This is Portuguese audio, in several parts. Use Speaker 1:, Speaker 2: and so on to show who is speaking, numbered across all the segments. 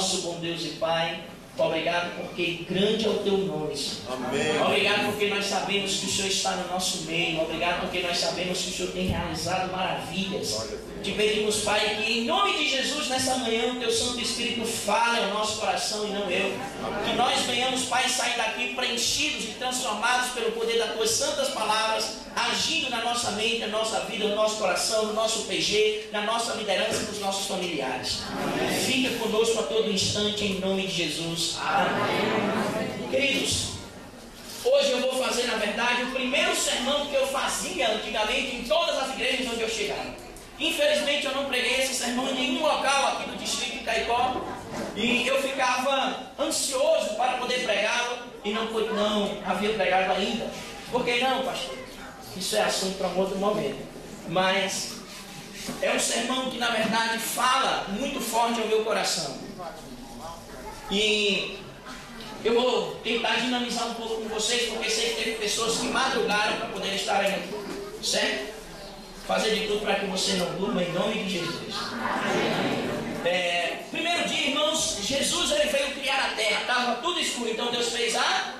Speaker 1: nosso bom Deus e Pai, obrigado porque grande é o teu nome, Senhor.
Speaker 2: Amém.
Speaker 1: Obrigado porque nós sabemos que o Senhor está no nosso meio. Obrigado porque nós sabemos que o Senhor tem realizado maravilhas. Te pedimos, Pai, que em nome de Jesus, nessa manhã, o teu Santo Espírito fale ao nosso coração e não eu. Que nós venhamos, Pai, sair daqui preenchidos e transformados pelo poder das tuas santas palavras, agindo na nossa mente, na nossa vida, no nosso coração, no nosso PG, na nossa liderança e nos nossos familiares. Fica conosco a todo instante, em nome de Jesus. Amém. Queridos, hoje eu vou fazer, na verdade, o primeiro sermão que eu fazia antigamente em todas as igrejas onde eu chegava. Infelizmente eu não preguei esse sermão em nenhum local aqui do distrito de Caicó, e eu ficava ansioso para poder pregá-lo e não havia pregado ainda. Por que não, pastor? Isso é assunto para um outro momento. Mas é um sermão que na verdade fala muito forte ao meu coração. E eu vou tentar dinamizar um pouco com vocês, porque sei que teve pessoas que madrugaram para poder estar aí, certo? Fazer de tudo para que você não durma, em nome de Jesus. Primeiro dia, irmãos, Jesus ele veio criar a terra, estava tudo escuro, então Deus fez a...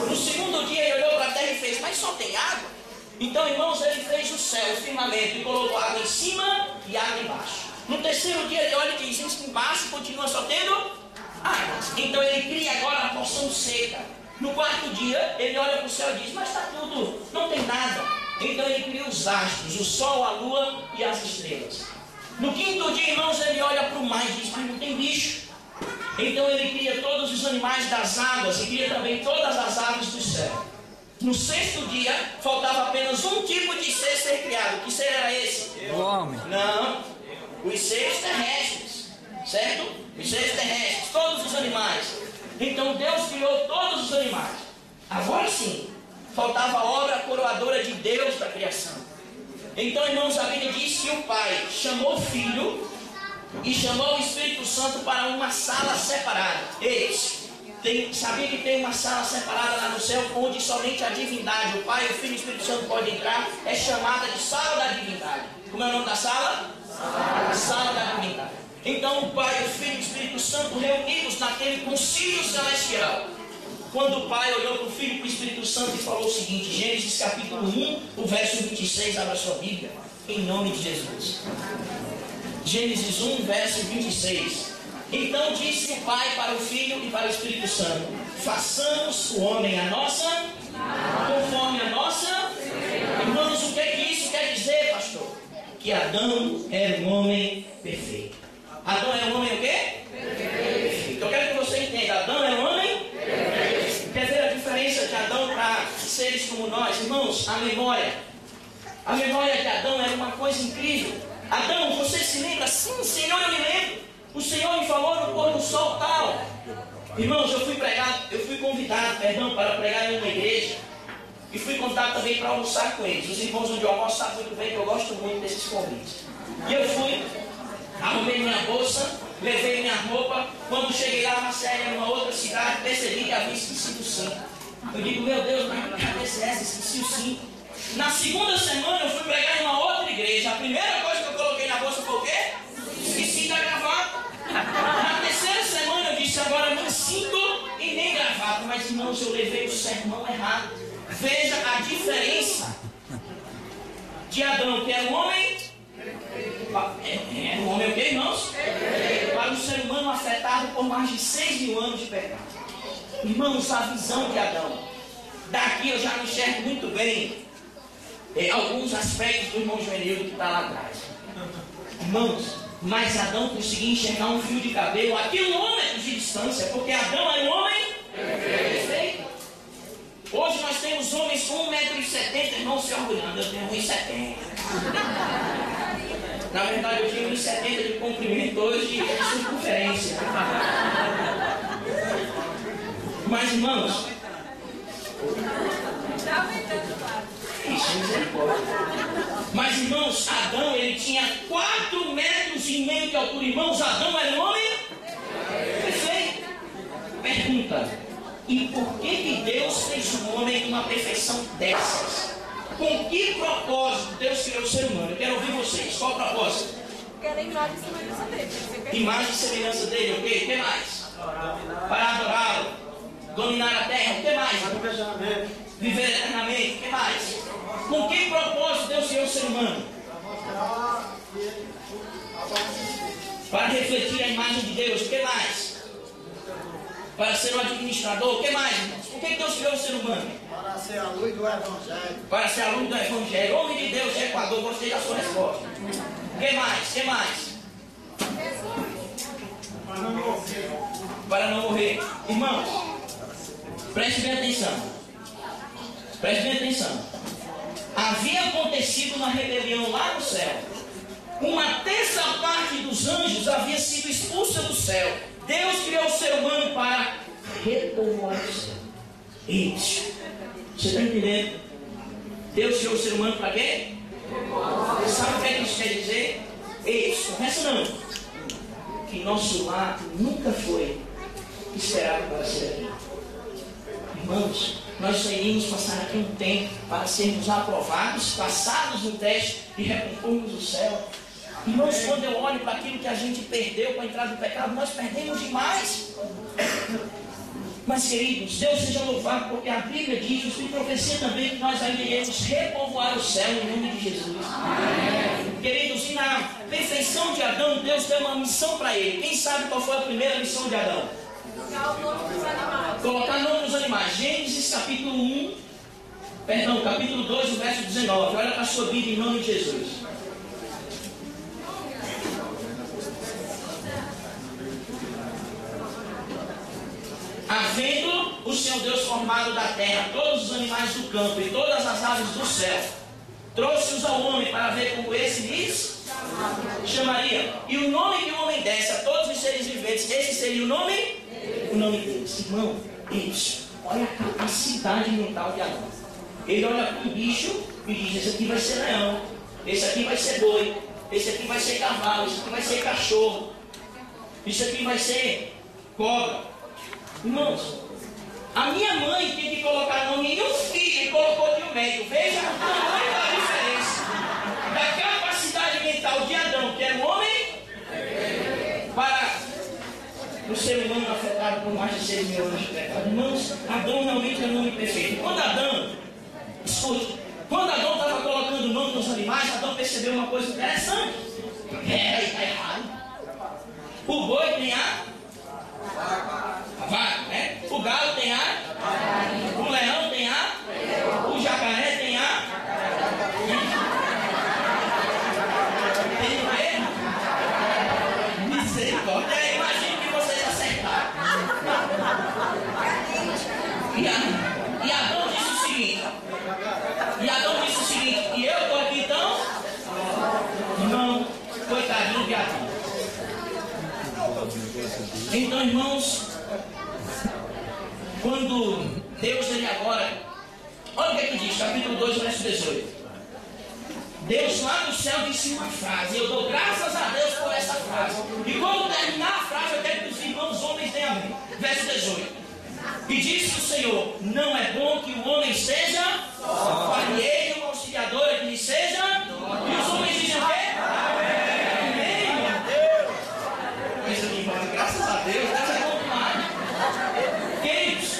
Speaker 1: No segundo dia ele olhou para a terra e fez, mas só tem água? Então, irmãos, ele fez o céu, o firmamento, e colocou água em cima e água embaixo. No terceiro dia ele olha e diz, embaixo continua só tendo águas. Então ele cria agora a porção seca. No quarto dia ele olha para o céu e diz, mas está tudo, não tem nada. Então ele cria os astros, o sol, a lua e as estrelas. No quinto dia, irmãos, ele olha para o mar e diz, mas não tem bicho. Então ele cria todos os animais das águas e cria também todas as aves do céu. No sexto dia, faltava apenas um tipo de ser criado. Que ser era esse?
Speaker 3: O homem.
Speaker 1: Não, os seres terrestres, certo? Os seres terrestres, todos os animais. Então Deus criou todos os animais. Agora sim, faltava a obra coroadora de Deus da criação. Então, irmãos, a Bíblia diz que o Pai chamou o Filho e chamou o Espírito Santo para uma sala separada. Sabia que tem uma sala separada lá no céu, onde somente a divindade, o Pai, o Filho e o Espírito Santo podem entrar, é chamada de sala da divindade. Como é o nome da sala? Sala da divindade. Então o Pai, o Filho e o Espírito Santo reunidos naquele concílio celestial. Quando o Pai olhou para o Filho e para o Espírito Santo e falou o seguinte, Gênesis capítulo 1, o verso 26, abra sua Bíblia, em nome de Jesus. Gênesis 1, verso 26. Então disse o Pai para o Filho e para o Espírito Santo, façamos o homem a nossa, conforme a nossa. Irmãos, o que é que isso quer dizer, pastor? Que Adão era um homem perfeito. Adão era um homem o quê? Perfeito. Eu quero que você entenda, Adão era um homem perfeito. Quer ver a diferença de Adão para seres como nós? Irmãos, a memória de Adão era uma coisa incrível. Adão, você se lembra? Sim, Senhor, eu me lembro. O Senhor me falou no pôr do sol tal. Irmãos, eu fui convidado, para pregar em uma igreja. E fui convidado também para almoçar com eles. Os irmãos onde eu almoço sabem muito bem que eu gosto muito desses convites. E eu fui, arrumei minha bolsa, levei minha roupa. Quando cheguei lá, Marcelo, em uma outra cidade, percebi que havia esquecido o cinto. Eu digo, meu Deus, mas que cabeça é essa? Esqueci o cinto. Na segunda semana eu fui pregar em uma outra igreja. A primeira coisa que eu coloquei na bolsa foi o quê? Esqueci da gravata. Na terceira semana eu disse, agora nem cinto e nem gravata. Mas irmãos, eu levei o sermão errado. Veja a diferença de Adão, que era um homem. Era um homem o quê, irmãos? Para um ser humano afetado por mais de 6.000 anos de pecado. Irmãos, a visão de Adão. Daqui eu já não enxergo muito bem alguns aspectos do irmão Joenildo que está lá atrás. Irmãos, mas Adão conseguia enxergar um fio de cabelo a quilômetros de distância, porque Adão era um homem perfeito. Hoje nós temos homens com 1,70 m, irmãos se orgulhando, eu tenho 1,70 m. Na verdade, eu tinha 1,70 m de comprimento, hoje é de circunferência. Mas, irmãos, mas, irmãos, Adão, ele tinha 4,5 metros de altura. Irmãos, Adão era um homem perfeito. Pergunta, e por que Deus fez um homem com uma perfeição dessas? Com que propósito Deus criou o ser humano? Eu quero ouvir vocês. Qual o propósito?
Speaker 2: ter imagem e semelhança dele.
Speaker 1: Imagem e semelhança dele, ok? O que mais? Para adorá-lo, dominar a terra, o que mais? Viver eternamente, o que mais? Com que propósito Deus criou o ser humano? Para refletir a imagem de Deus, o que mais? Para ser um administrador, o que mais, irmãos? Por que Deus criou o ser humano?
Speaker 3: Para ser a luz do Evangelho.
Speaker 1: Para ser a luz do Evangelho. Homem de Deus, Equador, gostei da sua resposta. O que mais? O que mais?
Speaker 3: Para não morrer.
Speaker 1: Para não morrer. Irmãos, preste bem atenção. Preste bem atenção. Havia acontecido uma rebelião lá no céu. Uma terça parte dos anjos havia sido expulsa do céu. Deus criou o ser humano para repovoar o céu. Isso. Você está entendendo? Deus criou o ser humano para quê? Sabe o que é que isso quer dizer? Isso. Confessa não. Que nosso lar nunca foi esperado para ser aqui. Irmãos, nós iríamos passar aqui um tempo para sermos aprovados, passados no teste e recompormos o céu. Irmãos, quando eu olho para aquilo que a gente perdeu com a entrada do pecado, nós perdemos demais. Mas, queridos, Deus seja louvado, porque a Bíblia diz, e profecia também, que nós ainda iremos repovoar o céu em nome de Jesus. Amém. Queridos, e na perfeição de Adão, Deus deu uma missão para ele. Quem sabe qual foi a primeira missão de Adão?
Speaker 2: Colocar o nome dos animais.
Speaker 1: Colocar nome nos animais. Gênesis capítulo 2, o verso 19. Olha para a sua Bíblia em nome de Jesus. Havendo o Senhor Deus formado da terra todos os animais do campo e todas as aves do céu, trouxe-os ao homem para ver como esse lhes chamaria. E o nome que o homem desse a todos os seres viventes, esse seria o nome deles. Irmão, isso. Olha a capacidade mental de Adão. Ele olha para um bicho e diz: esse aqui vai ser leão, esse aqui vai ser boi, esse aqui vai ser cavalo, esse aqui vai ser cachorro, isso aqui vai ser cobra. Irmãos, a minha mãe tinha que colocar nome em um filho e colocou de um meio. Veja o tamanho da diferença da capacidade mental de Adão, que era um homem, para o ser humano afetado por mais de 6 mil anos de pecado. Irmãos, Adão realmente é um nome perfeito. Quando Adão estava colocando o nome nos animais, Adão percebeu uma coisa interessante. Está errado. O boi tem a vaca, né? O galo tem a, o leão tem a, o jacaré tem a, tem o quê? Misericórdia. Imagine que vocês acertaram. E Adão disse o seguinte, e eu estou aqui então? Não, coitadinho de Adão. Então, irmãos, quando Deus ele agora, olha o que é que diz, capítulo 2, verso 18. Deus lá do céu disse uma frase, e eu dou graças a Deus por essa frase. E quando terminar a frase, eu quero que os irmãos homens tenham a ver. Verso 18. E disse o Senhor: não é bom que o homem seja companheiro, um auxiliador que lhe seja. E os homens dizem o quê? Amém, meu Deus. Pensa aqui, irmão, graças a Deus, Deus é bom demais. Queridos,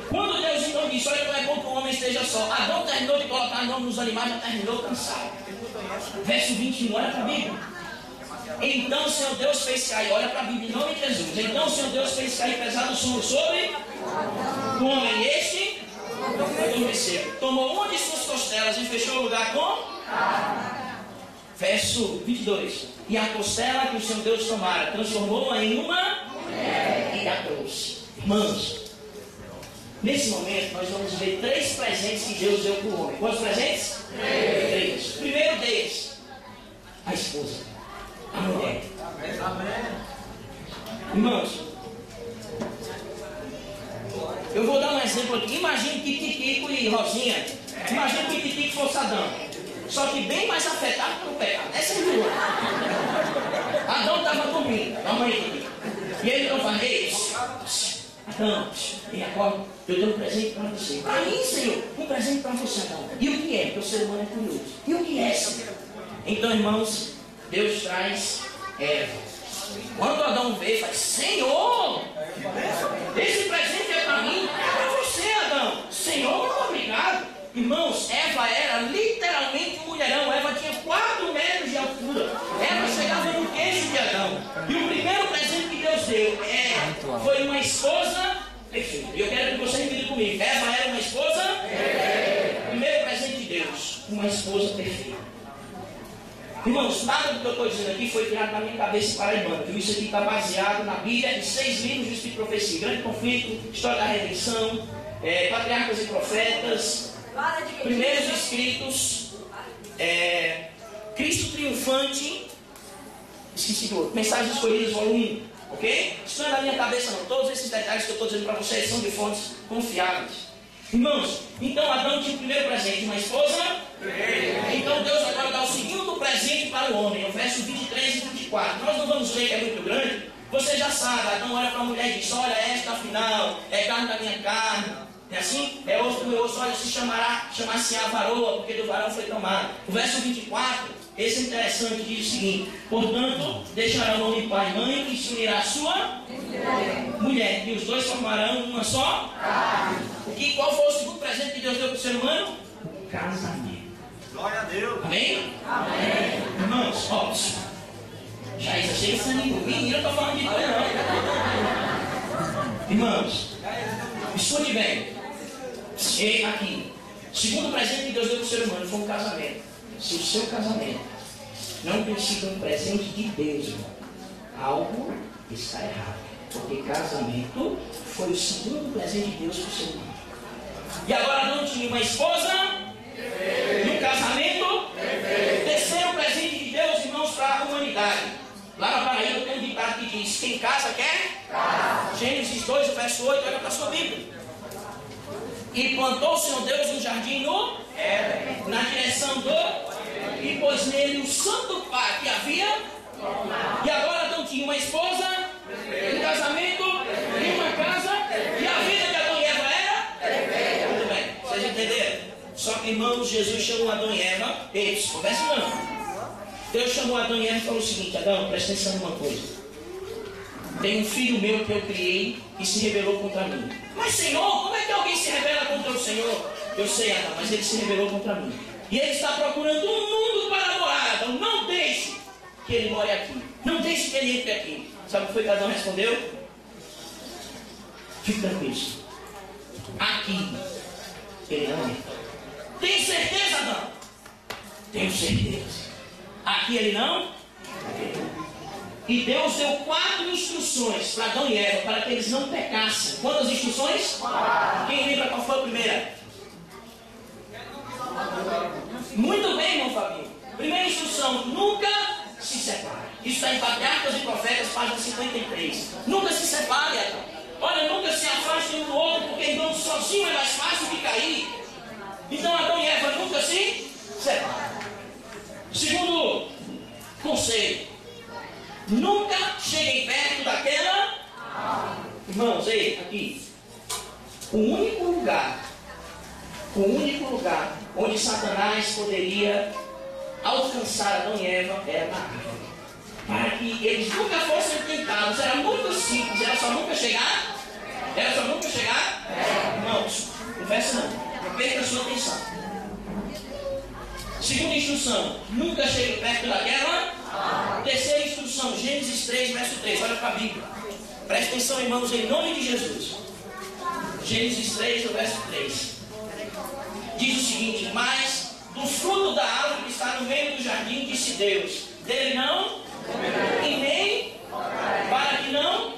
Speaker 1: quando Deus então disse: olha, não é bom que o homem esteja só. Adão terminou de colocar nome nos animais, já terminou cansado. Verso 21, olha para a Bíblia. Então o Senhor Deus fez cair, olha para a Bíblia em nome de Jesus. Então o Senhor Deus fez cair pesado sono sobre o homem, e este adormeceu. Tomou uma de suas costelas e fechou o lugar com. Verso 22. E a costela que o Senhor Deus tomara, transformou-a em uma e a trouxe. Irmãos, nesse momento nós vamos ver 3 presentes que Deus deu para o homem. Quantos presentes? 3. Primeiro deles, a esposa. A mulher. Amém. Irmãos, eu vou dar um exemplo aqui. Imagine que Titico e Rosinha. Imagine que Titico fosse Adão. Só que bem mais afetado pelo pecado. Essa é a rua. Adão estava dormindo. Calma aí, Titico. E ele não fala: ei, Adão, ele acorda. Eu tenho um presente para você. Para mim, Senhor, um presente para você, Adão. E o que é? Porque o ser humano é curioso. E o que é, Senhor? Então, irmãos, Deus traz Eva. Quando Adão vê, fala: Senhor, esse presente é para mim, é para você, Adão. Senhor, muito obrigado. Irmãos, Eva era literalmente um mulherão. Eva tinha 4 metros de altura. Eva chegava no queixo de Adão. E o primeiro presente que Deus deu foi uma esposa perfeita. E eu quero que você repita comigo: Eva era uma esposa perfeita. Primeiro presente de Deus, uma esposa perfeita. Irmãos, nada do que eu estou dizendo aqui foi tirado da minha cabeça paraibana. Isso aqui está baseado na Bíblia, em 6 livros de Espírito e Profecia: Grande Conflito, História da Redenção, Patriarcas e Profetas, Primeiros Escritos, Cristo Triunfante, esqueci do outro, Mensagens Escolhidas, volume 1, ok? Isso não é da minha cabeça não. Todos esses detalhes que eu estou dizendo para vocês são de fontes confiáveis. Irmãos, então Adão tinha o primeiro presente, uma esposa. Então Deus agora dá o segundo presente para o homem, no verso 23 e 24. Nós não vamos ler, que é muito grande. Você já sabe, Adão olha para a mulher e diz: olha, esta afinal é carne da minha carne, é assim? É osso do meu osso, olha, chamar-se-á varoa, porque do varão foi tomado. O verso 24, esse é interessante, diz o seguinte: portanto, deixará o homem pai e mãe e se unirá a sua mulher, e os dois formarão uma só. Qual foi o segundo presente que Deus deu para o ser humano? O casamento.
Speaker 3: Glória a Deus.
Speaker 1: Amém? Amém. Irmãos, ó, já isso chega sangue comigo, eu estou falando de coisa não. Irmãos, escute bem. Aqui, o segundo presente que Deus deu para o ser humano foi um casamento. Se o seu casamento não tem sido um presente de Deus, irmão, algo está errado. Porque casamento foi o segundo presente de Deus para o ser humano. E agora não tinha uma esposa e um casamento. Terceiro presente de Deus, irmãos, para a humanidade. Lá na Paraíba tem um ditado que diz: quem casa quer? Gênesis 2, verso 8, olha para a sua Bíblia. E plantou o Senhor Deus um jardim no na direção do, e pôs nele o santo pai que havia. E agora não tinha uma esposa, um casamento e uma casa, e a vida de Adão e Eva era. Muito bem, vocês entenderam? Só que, irmãos, Jesus chamou Adão e Eva. Eles, conversa não. Deus chamou Adão e Eva e falou o seguinte: Adão, presta atenção numa coisa. Tem um filho meu que eu criei e se rebelou contra mim. Mas, Senhor, como é que alguém se rebela contra o Senhor? Eu sei, Adão, mas ele se rebelou contra mim. E ele está procurando um mundo para morar. Adão, não deixe que ele more aqui. Não deixe que ele entre aqui. Sabe o que foi que Adão respondeu? Fique tranquilo. Aqui ele não entra. Tem certeza, Adão? Tenho certeza. Aqui ele não. E Deus deu 4 instruções para Adão e Eva para que eles não pecassem. Quantas instruções? Quem lembra qual foi a primeira? Muito bem, irmão Fabinho. Primeira instrução: nunca se separe. Isso está em Patriarcas e Profetas, página 53. Nunca se separe, Adão. Olha, nunca se afaste um do outro, porque irmão sozinho é mais fácil de cair. Então Adão e Eva nunca se separam. Segundo conselho: nunca cheguem perto daquela. Irmãos, ei, aqui. O único lugar onde Satanás poderia alcançar Adão e Eva era na árvore. Para que eles nunca fossem tentados. Era muito simples. Era só nunca chegar. Irmãos, conversa não. Não perca a sua atenção. Segunda instrução: nunca chegue perto daquela. Terceira instrução: Gênesis 3, verso 3. Olha para a Bíblia. Presta atenção, irmãos, em nome de Jesus. Gênesis 3, verso 3. Diz o seguinte: mas do fruto da árvore que está no meio do jardim, disse Deus: dele não, e nem para que não.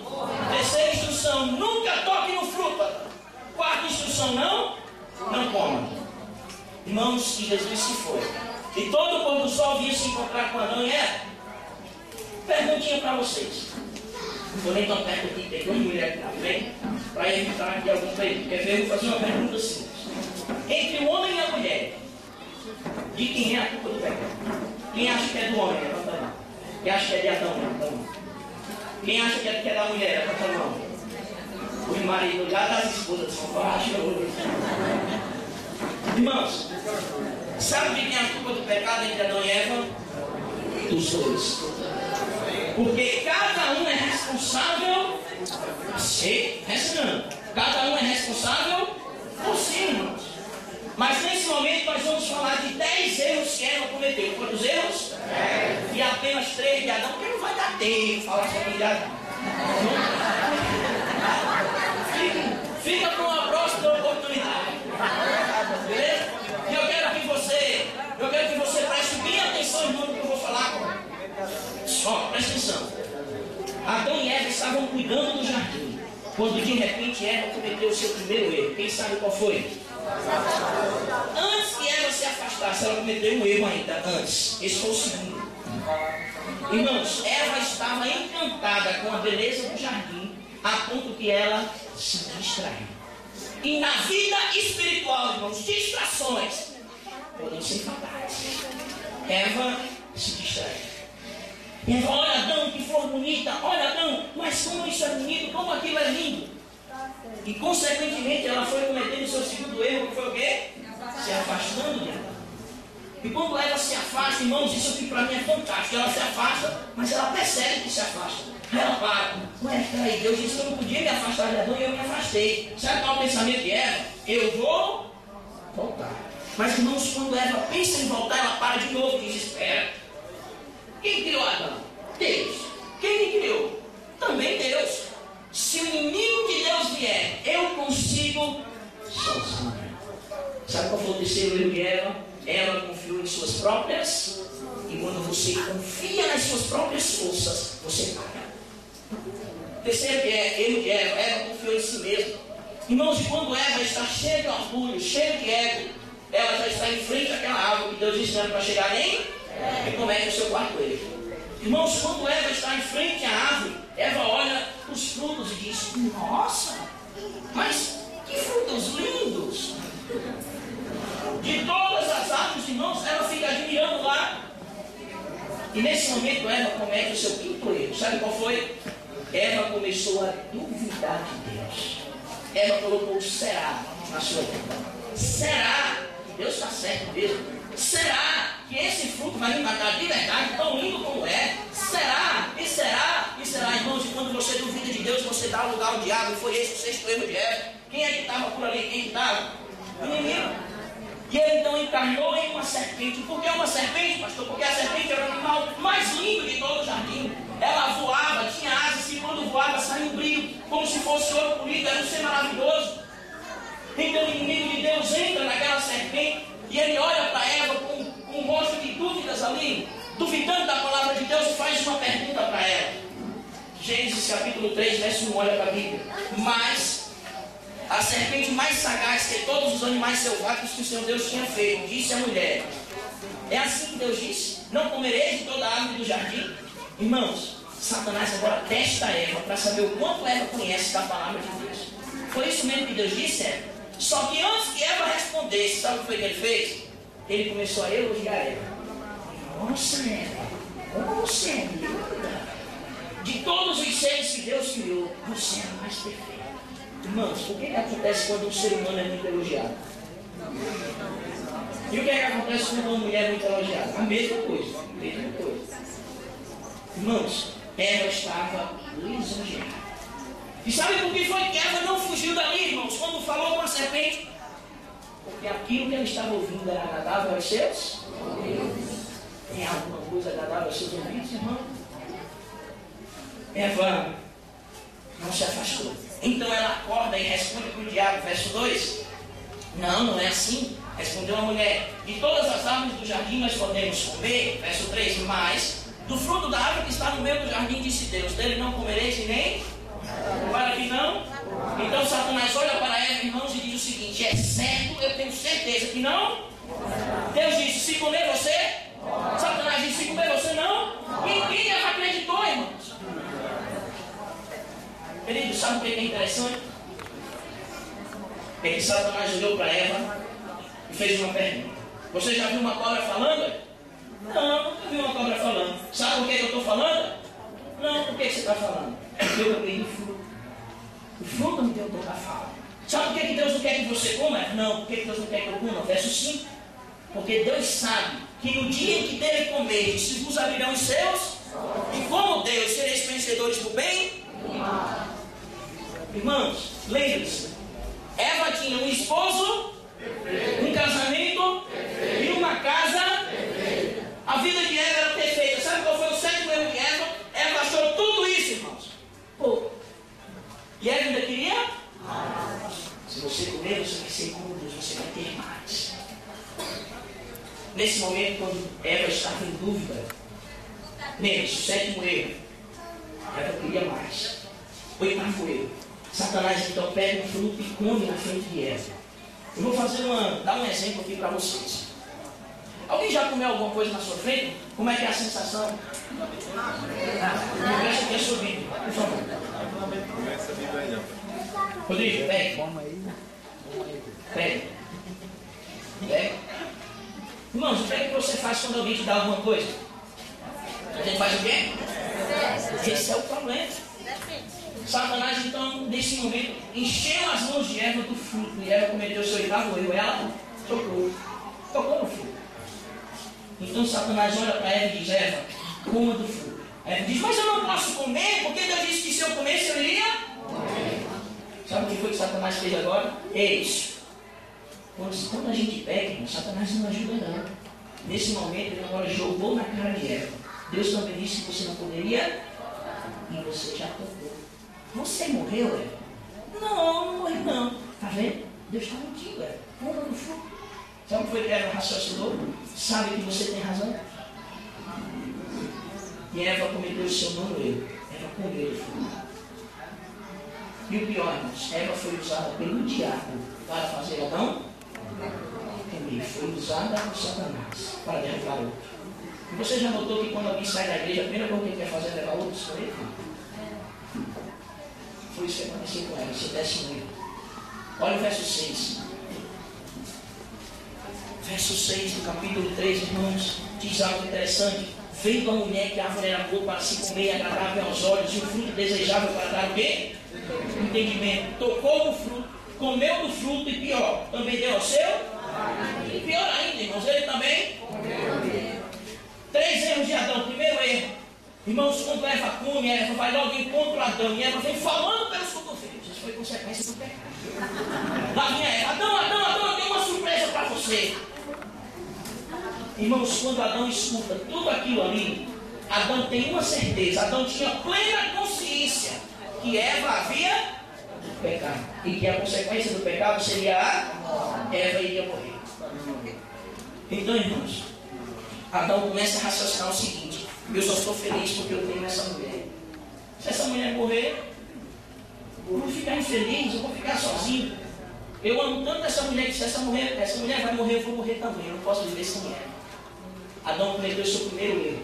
Speaker 1: Terceira instrução: nunca toque no fruto. Quarta instrução: não coma. Irmãos, e Jesus se foi. E todo o pôr do sol vinha se encontrar com Adão e Eva. Perguntinha para vocês. Não vou nem tão perto aqui, tem 2 mulheres aqui na frente, para evitar aqui algum período. Quer ver? Eu vou fazer uma pergunta simples. Entre o homem e a mulher, de quem é a culpa do pecado? Quem acha que é do homem? Levanta a mão. Quem acha que é de Adão? Levanta a mão. Quem acha que é da mulher? Levanta a mão. Os maridos já das esposas são baixos. Irmãos, sabe de quem é a culpa do pecado entre Adão e Eva? dos dois. Porque cada um é responsável por si. Cada um é responsável por si, irmãos. Mas nesse momento nós vamos falar de 10 erros que Eva cometeu. Quantos erros? E apenas 3 de Adão, porque não vai dar tempo falar sobre de Adão. Fica para uma próxima oportunidade. Beleza? E eu quero que você preste bem atenção, irmão, no que eu vou falar. Só, presta atenção. Adão e Eva estavam cuidando do jardim, quando de repente Eva cometeu o seu primeiro erro. Quem sabe qual foi? Antes que Eva se afastasse, ela cometeu um erro ainda antes. Esse foi o segundo. Irmãos, Eva estava encantada com a beleza do jardim, a ponto que ela se distraiu. E na vida espiritual, irmãos, distrações podem ser fatais. Eva se distraiu. Eva, olha Adão, que flor bonita. Olha Adão, mas como isso é bonito, como aquilo é lindo. E consequentemente ela foi cometendo o seu segundo erro, que foi o quê? Se afastando de Adão. E quando ela se afasta, irmãos, isso aqui para mim é fantástico. Ela se afasta, mas ela percebe que se afasta. Aí ela para. Ué, peraí, Deus disse que eu não podia me afastar de Adão e eu me afastei. Sabe qual é o pensamento de Eva? Eu vou voltar. Mas irmãos, quando Eva pensa em voltar, ela para de novo e diz, espera. Quem criou Adão? Deus. Quem me criou? Também Deus. Se o inimigo de Deus vier, eu consigo sozinho. Sabe qual foi o terceiro erro de Eva? Ela confiou em suas próprias. E quando você confia nas suas próprias forças, você paga. Terceiro erro de Eva. Eva confiou em si mesma. Irmãos, quando Eva está cheia de orgulho, cheia de ego, ela já está em frente àquela árvore que Deus disse não era para chegar nem. E comete o seu quarto erro. Irmãos, quando Eva está em frente à árvore, Eva olha os frutos e diz, nossa, mas que frutos lindos. De todas as árvores, irmãos, ela fica admirando lá. E nesse momento Eva comete o seu quinto erro. Sabe qual foi? Eva começou a duvidar de Deus. Eva colocou o será na sua vida. Será que Deus está certo mesmo? Será que esse fruto vai me matar de verdade, tão lindo como é? Será? E será? E será, irmãos? E quando você duvida de Deus, você dá lugar ao diabo. E foi esse o sexto erro de Eva. Quem é que estava por ali? Quem estava? O inimigo. E ele então encarnou em uma serpente. Por que uma serpente, pastor? Porque a serpente era o animal mais lindo de todo o jardim. Ela voava, tinha asas, e quando voava saía um brilho, como se fosse ouro polido. Era um ser maravilhoso. Então o inimigo de Deus entra naquela serpente e ele olha para Eva com um rosto de dúvidas ali, duvidando da palavra de Deus, e faz uma pergunta para ela. Gênesis capítulo 3, verso 1, olha para a Bíblia. Mas a serpente mais sagaz que todos os animais selváticos que o Senhor Deus tinha feito, disse à mulher, é assim que Deus disse, não comereis de toda a árvore do jardim? Irmãos, Satanás agora testa Eva para saber o quanto Eva conhece da palavra de Deus. Foi isso mesmo que Deus disse, Eva? Só que antes que Eva respondesse, sabe o que foi que ele fez? Ele começou a elogiar Eva. Nossa, Eva, como você é linda. De todos os seres que Deus criou, você é a mais perfeita. Irmãos, o que acontece quando um ser humano é muito elogiado? E o que acontece quando uma mulher é muito elogiada? A mesma coisa. Irmãos, Eva estava lisonjeada. E sabe por que foi que Eva não fugiu dali, irmãos, quando falou com a serpente? Porque aquilo que ela estava ouvindo era agradável aos seus ouvidos. Tem alguma coisa agradável aos seus ouvidos, irmão? Eva não se afastou. Então ela acorda e responde para o diabo, verso 2. Não é assim. Respondeu a mulher, de todas as árvores do jardim nós podemos comer, verso 3, mas do fruto da árvore que está no meio do jardim, disse Deus, dele não comereis e nem... Para que não? Então Satanás olha para Eva, irmãos, e diz o seguinte, é certo, eu tenho certeza que não? Deus disse, se comer você? Satanás disse, se comer você não? E quem Eva acreditou, irmãos? Querido, sabe o que é interessante? É que Satanás olhou para Eva e fez uma pergunta. Você já viu uma cobra falando? Não, nunca vi uma cobra falando. Sabe por que eu estou falando? Não, por que você está falando? Porque eu comi o fruto. O fruto me deu toda a fala. Sabe por que Deus não quer que você coma? Não, por que Deus não quer que eu coma? Verso 5. Porque Deus sabe que no dia em que dele comer, se vos abrirão os céus, e como Deus sereis conhecedores do bem. Irmãos, lembre-se, Eva tinha um esposo, um casamento e uma casa. A vida de Eva era perfeita. Sabe qual foi o sétimo erro de Eva? Eva achou tudo isso, irmãos. Pô. E Eva ainda queria? Se você comer, você vai ser como Deus, você vai ter mais. Nesse momento, quando Eva estava em dúvida, lembre-se, o sétimo erro, Eva queria mais. Oitavo erro, Satanás então pega um fruto e come na frente de Eva. Eu vou dar um exemplo aqui para vocês. Alguém já comeu alguma coisa na sua frente? Como é que é a sensação? Conversa aqui a sua Bíblia, por favor. Rodrigo, pega. Pega. Irmãos, o que é que você faz quando alguém te dá alguma coisa? A gente faz o quê? Esse é o problema. Satanás, então, nesse momento, encheu as mãos de Eva do fruto. E Eva cometeu o seu oitavo erro. Ela tocou no fruto. Então Satanás olha para Eva e diz: Eva, coma do fruto. Eva diz: mas eu não posso comer, porque Deus disse que se eu comesse eu iria morrer. Sabe o que foi que Satanás fez agora? É isso. Quando a gente peca, Satanás não ajuda não. Nesse momento ele agora jogou na cara de Eva. Deus também disse que você não poderia, e você já tocou. Você morreu, Eva? Não morri não. Está vendo? Deus está mentindo, Eva. Coma do fruto. Sabe o que foi que Eva raciocinou? Sabe que você tem razão? E Eva cometeu o seu nono erro. Eva comeu o fruto. E o pior, irmãos, Eva foi usada pelo diabo para fazer Adão comer. Foi usada por Satanás para derrubar outro. E você já notou que quando alguém sai da igreja, a primeira coisa que ele quer fazer é levar outros com ele? Foi isso que aconteceu com ela, esse décimo erro. Olha o verso 6. Verso 6 do capítulo 3, irmãos, diz algo interessante. Vendo a mulher que a árvore era boa para se comer e agradável aos olhos, e o fruto desejável para dar o quê? Entendimento. Tocou no fruto, comeu do fruto e pior, também deu ao seu? E pior ainda, irmãos, ele também? 3 erros de Adão. Primeiro erro, irmãos, quando Eva come, Eva vai logo encontro Adão, e Eva vem falando pelos cotovelos. Isso foi consequência do pecado. Lá vinha Eva: Adão, eu tenho uma surpresa para você. Irmãos, quando Adão escuta tudo aquilo ali, Adão tem uma certeza. Adão tinha plena consciência que Eva havia pecado. E que a consequência do pecado seria Eva iria morrer. Então, irmãos, Adão começa a raciocinar o seguinte: eu só estou feliz porque eu tenho essa mulher. Se essa mulher morrer, eu vou ficar infeliz, eu vou ficar sozinho. Eu amo tanto essa mulher que se essa mulher vai morrer, eu vou morrer também. Eu não posso viver sem ela. Adão cometeu o seu primeiro erro.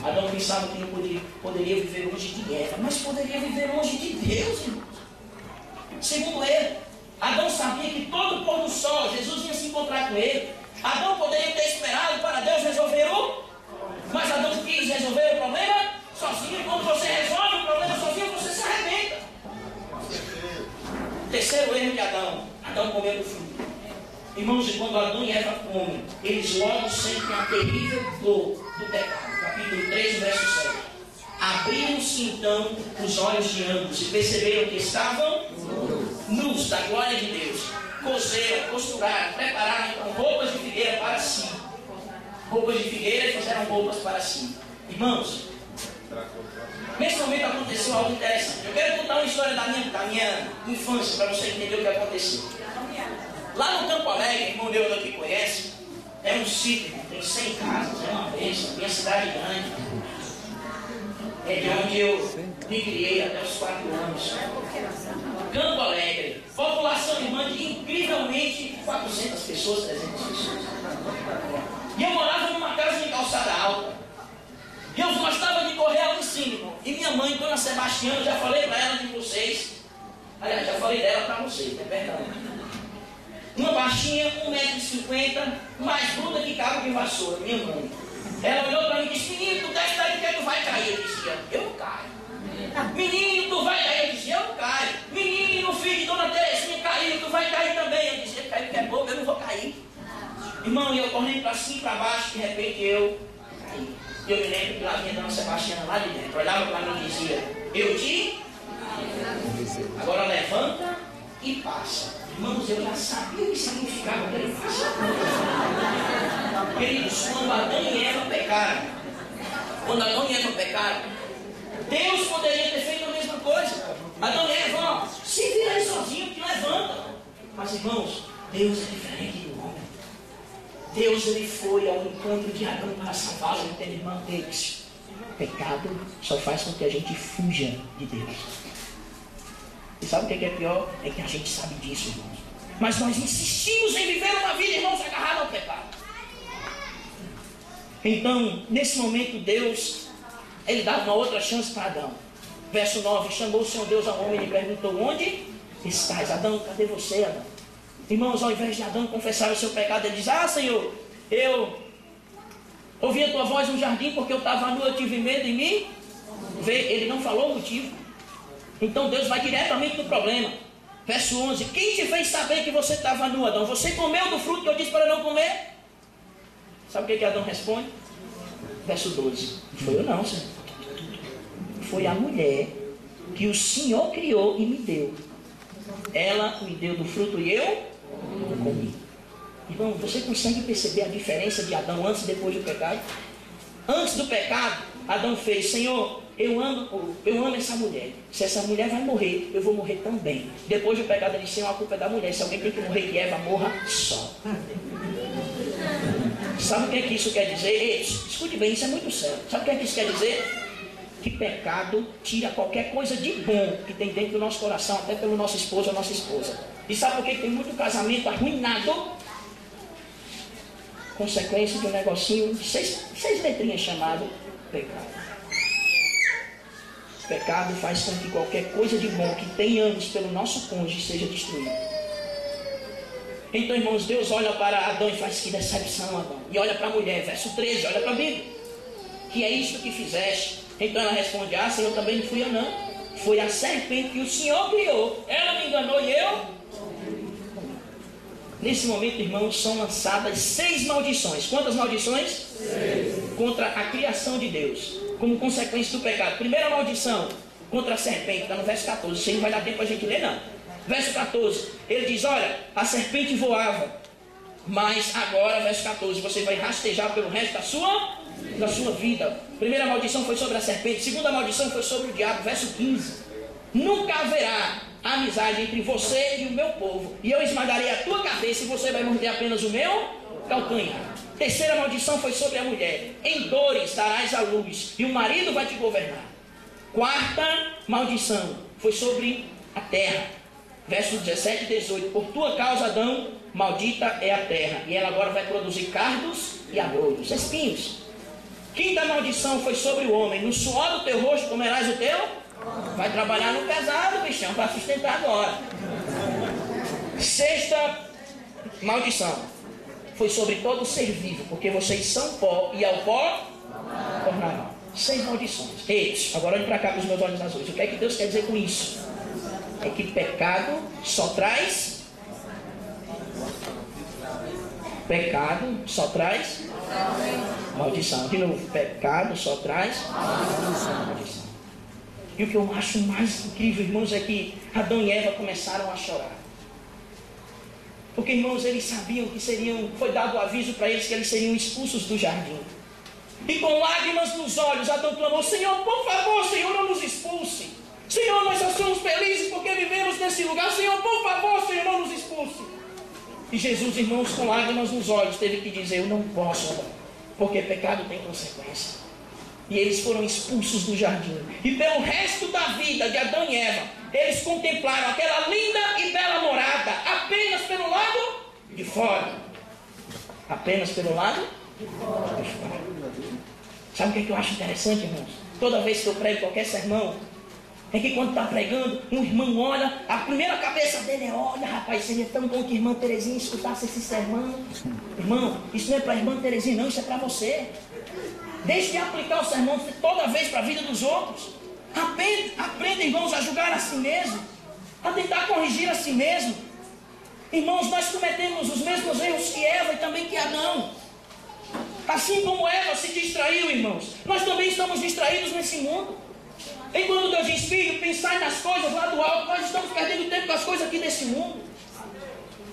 Speaker 1: Adão pensava que não poderia viver longe de Eva, mas poderia viver longe de Deus, irmãos. Segundo erro, Adão sabia que todo pôr do sol, Jesus ia se encontrar com ele. Adão poderia ter esperado para Deus resolver mas Adão quis resolver o problema sozinho. Quando você resolve o problema sozinho, você se arrebenta. Terceiro erro de Adão: Adão comeu do fruto. Irmãos, e quando Adão e Eva comem, eles logo sentem a terrível dor do pecado. Capítulo 3, verso 7. Abriram-se então os olhos de ambos e perceberam que estavam nus da glória de Deus. Cozeram, costuraram, prepararam então roupas de figueira para si. Roupas de figueira e fizeram roupas para si. Irmãos, nesse momento aconteceu algo interessante. Eu quero contar uma história da minha infância para você entender o que aconteceu. Lá no Campo Alegre, irmão meu aqui conhece, é um sítio, tem 100 casas, é uma bênção, minha cidade grande. É de onde eu me criei até os 4 anos. Campo Alegre, população irmã de incrivelmente 400 pessoas, 300 pessoas. E eu morava numa casa de calçada alta. E eu gostava de correr lá em cima, irmão. E minha mãe, Dona Sebastiana, já falei para ela de vocês. Aliás, já falei dela para vocês, né? Perdão. Uma baixinha, 1,50 m, mais bruta que cabo de vassoura, minha mãe. Ela olhou para mim e disse: menino, tu desce daí porque tu vai cair. Eu dizia: eu caio. Menino, tu vai cair. Eu dizia: eu caio. Menino, filho de Dona Terezinha, caiu, tu vai cair também. Eu dizia: caiu que é bobo, eu não vou cair. Irmão, e eu correndo para cima e para baixo, de repente eu me lembro que lá vinha Dona Sebastiana lá de dentro, olhava para mim e dizia, eu te agora levanta e passa. Irmãos, eu já sabia o que significava aquele passo. Queridos, quando Adão e Eva pecaram, Deus poderia ter feito a mesma coisa. Adão e Eva, ó, se vira aí sozinho, que levanta. Mas irmãos, Deus é diferente do homem. Deus, ele foi ao encontro de Adão para salvá-lo, entende, irmão? Deus, pecado só faz com que a gente fuja de Deus. E sabe o que é pior? É que a gente sabe disso, irmãos. Mas nós insistimos em viver uma vida, irmãos, agarrada ao pecado. Então, nesse momento, Deus, ele dá uma outra chance para Adão. Verso 9, chamou o Senhor Deus ao homem e lhe perguntou, onde estás? Adão, cadê você, Adão? Irmãos, ao invés de Adão confessar o seu pecado, ele diz, Senhor, eu ouvi a tua voz no jardim porque eu estava nu, eu tive medo de me ver. Ele não falou o motivo. Então Deus vai diretamente no problema. Verso 11, quem te fez saber que você estava nu, Adão? Você comeu do fruto que eu disse para não comer? Sabe o que Adão responde? Verso 12, não foi eu não, Senhor. Foi a mulher que o Senhor criou e me deu. Ela me deu do fruto e eu comi. Irmão, você consegue perceber a diferença de Adão antes e depois do pecado? Antes do pecado, Adão fez, Senhor, eu amo essa mulher. Se essa mulher vai morrer, eu vou morrer também. Depois do pecado, ele disse, Senhor, a culpa é da mulher. Se alguém tem que morrer, que Eva morra só. Sabe o que é que isso quer dizer? Ei, escute bem, isso é muito sério. Sabe o que é que isso quer dizer? Que pecado tira qualquer coisa de bom que tem dentro do nosso coração, até pelo nosso esposo ou nossa esposa. E sabe por que tem muito casamento arruinado? Consequência de um negocinho de seis letrinhas chamado pecado. Pecado faz com que qualquer coisa de bom que tenhamos pelo nosso cônjuge seja destruída. Então, irmãos, Deus olha para Adão e faz, que decepção, Adão. E olha para a mulher, verso 13, olha para a Bíblia. Que é isto que fizeste? Então ela responde, Senhor, também não fui eu não. Foi a serpente que o Senhor criou. Ela me enganou e eu. Nesse momento, irmãos, são lançadas 6 maldições. Quantas maldições? 6. Contra a criação de Deus, como consequência do pecado. Primeira maldição, contra a serpente, está no verso 14. Isso aí não vai dar tempo para a gente ler, não. Verso 14, ele diz, olha, a serpente voava. Mas agora, verso 14, você vai rastejar pelo resto da sua vida. Primeira maldição foi sobre a serpente. Segunda maldição foi sobre o diabo. Verso 15, nunca haverá amizade entre você e o meu povo, e eu esmagarei a tua cabeça e você vai morder apenas o meu calcanhar. Terceira maldição foi sobre a mulher. Em dores darás à luz e o marido vai te governar. Quarta maldição foi sobre a terra. Versos 17 e 18. Por tua causa, Adão, maldita é a terra, e ela agora vai produzir cardos e abrolhos, espinhos. Quinta maldição foi sobre o homem. No suor do teu rosto comerás o teu. Vai trabalhar no pesado, bichão, para sustentar agora. Sexta maldição foi sobre todo ser vivo, porque vocês são pó, e ao pó tornarão. 6 maldições. Eis, agora olhe para cá com os meus olhos azuis. O que é que Deus quer dizer com isso? É que pecado só traz maldição. De novo, pecado só traz maldição. E o que eu acho mais incrível, irmãos, é que Adão e Eva começaram a chorar. Porque, irmãos, eles sabiam que foi dado o aviso para eles que eles seriam expulsos do jardim. E com lágrimas nos olhos, Adão clamou, Senhor, por favor, Senhor, não nos expulse. Senhor, nós só somos felizes porque vivemos nesse lugar. Senhor, por favor, Senhor, não nos expulse. E Jesus, irmãos, com lágrimas nos olhos, teve que dizer, eu não posso, Adão, porque pecado tem consequência. E eles foram expulsos do jardim. E pelo resto da vida de Adão e Eva, eles contemplaram aquela linda e bela morada apenas pelo lado de fora. Apenas pelo lado de fora. Sabe o que eu acho interessante, irmãos? Toda vez que eu prego qualquer sermão, é que quando está pregando, um irmão olha, a primeira cabeça dele é, olha, rapaz, seria tão bom que a irmã Terezinha escutasse esse sermão. Irmão, isso não é para a irmã Terezinha não, isso é para você. Deixe de aplicar o sermão toda vez para a vida dos outros. Aprenda, irmãos, a julgar a si mesmo, a tentar corrigir a si mesmo. Irmãos, nós cometemos os mesmos erros que Eva e também que Adão. Assim como Eva se distraiu, irmãos, nós também estamos distraídos nesse mundo. Enquanto Deus diz, filho, pensai nas coisas lá do alto, nós estamos perdendo tempo com as coisas aqui desse mundo.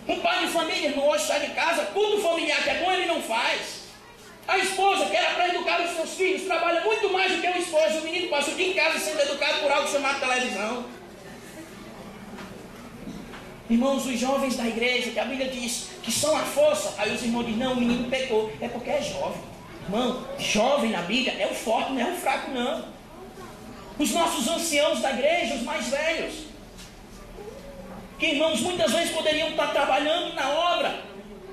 Speaker 1: Um pai de família, irmão, hoje sai de casa, culto familiar que é bom, ele não faz. A esposa, que era para educar os seus filhos, trabalha muito mais do que o esposo. O menino passa o dia em casa sendo educado por algo chamado televisão. Irmãos, os jovens da igreja, que a Bíblia diz que são a força. Aí os irmãos dizem, não, o menino pecou. É porque é jovem. Irmão, jovem na Bíblia é o forte, não é o fraco, não. Os nossos anciãos da igreja, os mais velhos, que irmãos, muitas vezes poderiam estar trabalhando na obra,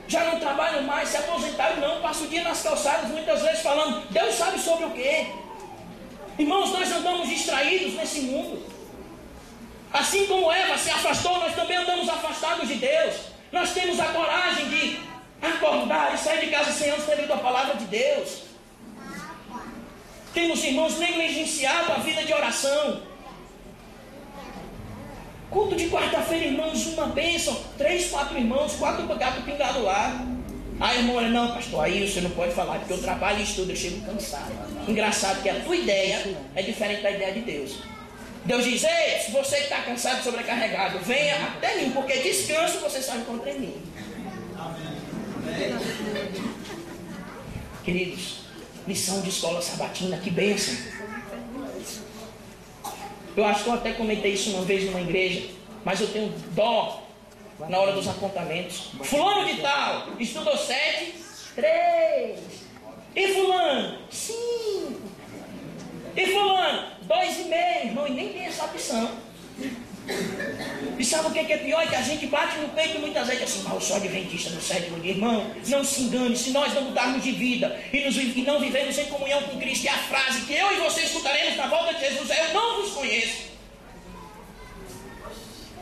Speaker 1: já não trabalham mais, se aposentaram não, passam o dia nas calçadas, muitas vezes falando, Deus sabe sobre o quê? Irmãos, nós andamos distraídos nesse mundo. Assim como Eva se afastou, nós também andamos afastados de Deus. Nós temos a coragem de acordar e sair de casa sem antes ter lido a palavra de Deus. Temos, irmãos, negligenciado a vida de oração. Culto de quarta-feira, irmãos, uma bênção. 3, 4 irmãos, 4 gatos pingados lá. Aí, irmão, não, pastor, aí você não pode falar, porque eu trabalho e estudo, eu chego cansado. Engraçado que a tua ideia é diferente da ideia de Deus. Deus diz, ei, se você está cansado e sobrecarregado, venha até mim, porque descanso você só encontra em mim. Queridos, lição de escola sabatina, que bênção. Eu acho que eu até comentei isso uma vez numa igreja, mas eu tenho dó na hora dos apontamentos. Fulano de tal, estudou 7, 3. E fulano, 5. E fulano, 2,5, irmão, e nem tem essa opção. E sabe o que é pior? É que a gente bate no peito muitas vezes assim, mas eu sou adventista no 7º dia. Irmão, não se engane, se nós não mudarmos de vida e não vivemos em comunhão com Cristo, e a frase que eu e você escutaremos na volta de Jesus é, eu não vos conheço.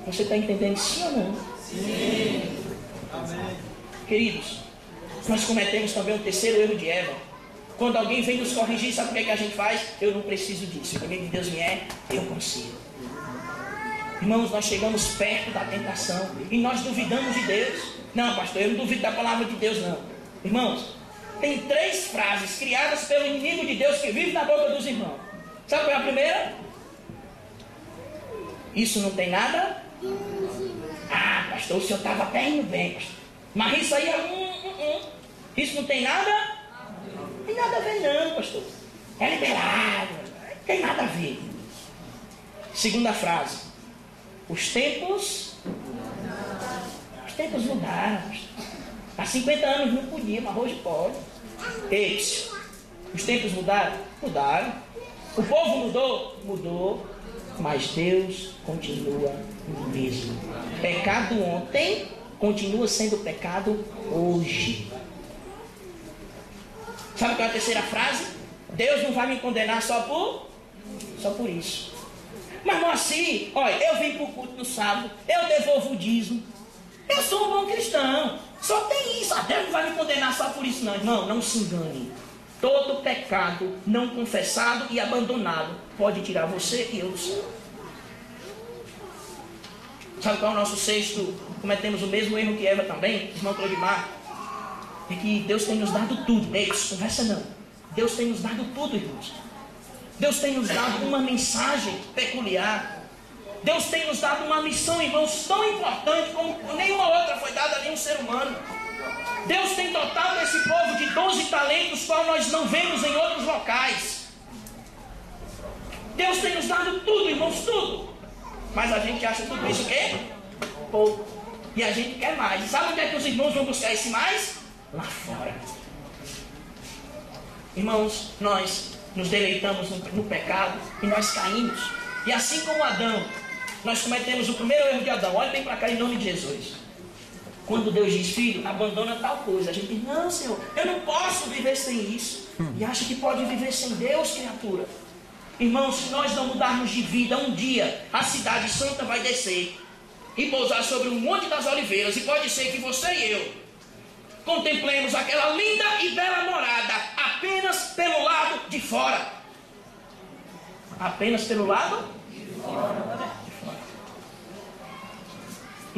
Speaker 1: Você está entendendo sim ou não? Sim. Amém. Queridos, nós cometemos também o terceiro erro de Eva. Quando alguém vem nos corrigir, sabe o que é que a gente faz? Eu não preciso disso. Se alguém de Deus vier, eu consigo. Irmãos, nós chegamos perto da tentação e nós duvidamos de Deus. Não, pastor, eu não duvido da palavra de Deus, não. Irmãos, tem 3 frases criadas pelo inimigo de Deus que vive na boca dos irmãos. Sabe qual é a primeira? Isso não tem nada? Ah, pastor, o senhor estava até indo bem, pastor. Mas isso aí é Isso não tem nada? Não tem nada a ver não, pastor. É liberado. Não tem nada a ver. Segunda frase. Os tempos mudaram. Há 50 anos não podia, mas hoje pode. Eis. Os tempos mudaram? Mudaram. O povo mudou? Mudou. Mas Deus continua o mesmo. Pecado ontem continua sendo pecado hoje. Sabe qual é a terceira frase? Deus não vai me condenar só por isso. Mas Moacir, olha, eu venho para o culto no sábado, eu devolvo o dízimo, eu sou um bom cristão, só tem isso, Deus não vai me condenar só por isso não. Irmão, não se engane. Todo pecado não confessado e abandonado pode tirar você e eu do céu. Sabe qual é o nosso sexto? Cometemos o mesmo erro que Eva também, irmão Clodimar. É que Deus tem nos dado tudo. Ei, conversa não. Deus tem nos dado tudo, irmãos. Deus tem nos dado uma mensagem peculiar. Deus tem nos dado uma missão, irmãos, tão importante como nenhuma outra foi dada a nenhum ser humano. Deus tem dotado esse povo de 12 talentos, qual nós não vemos em outros locais. Deus tem nos dado tudo, irmãos, tudo. Mas a gente acha tudo isso o quê? Pouco. E a gente quer mais. E sabe onde é que os irmãos vão buscar esse mais? Lá fora. Irmãos, nós nos deleitamos no pecado e nós caímos. E assim como Adão, nós cometemos o primeiro erro de Adão. Olha bem para cá em nome de Jesus. Quando Deus diz, filho, abandona tal coisa, a gente diz, não, Senhor, eu não posso viver sem isso. E acha que pode viver sem Deus, criatura. Irmãos, se nós não mudarmos de vida, um dia a cidade santa vai descer e pousar sobre um monte das oliveiras. E pode ser que você e eu contemplemos aquela linda e bela morada apenas pelo lado de fora. Apenas pelo lado de fora.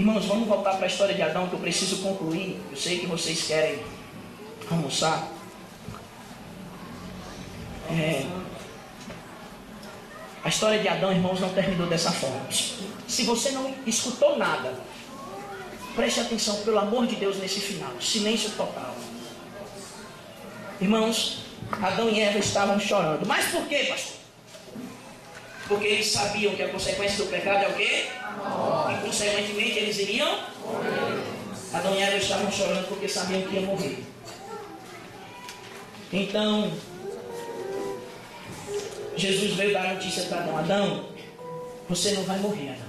Speaker 1: Irmãos, vamos voltar para a história de Adão, que eu preciso concluir. Eu sei que vocês querem almoçar. A história de Adão, irmãos, não terminou dessa forma. Se você não escutou nada, preste atenção, pelo amor de Deus, nesse final. Silêncio total. Irmãos, Adão e Eva estavam chorando. Mas por quê, pastor? Porque eles sabiam que a consequência do pecado é o quê? E consequentemente eles iriam morrer. Adão e Eva estavam chorando porque sabiam que iam morrer. Então, Jesus veio dar a notícia para Adão: Adão, você não vai morrer, Adão.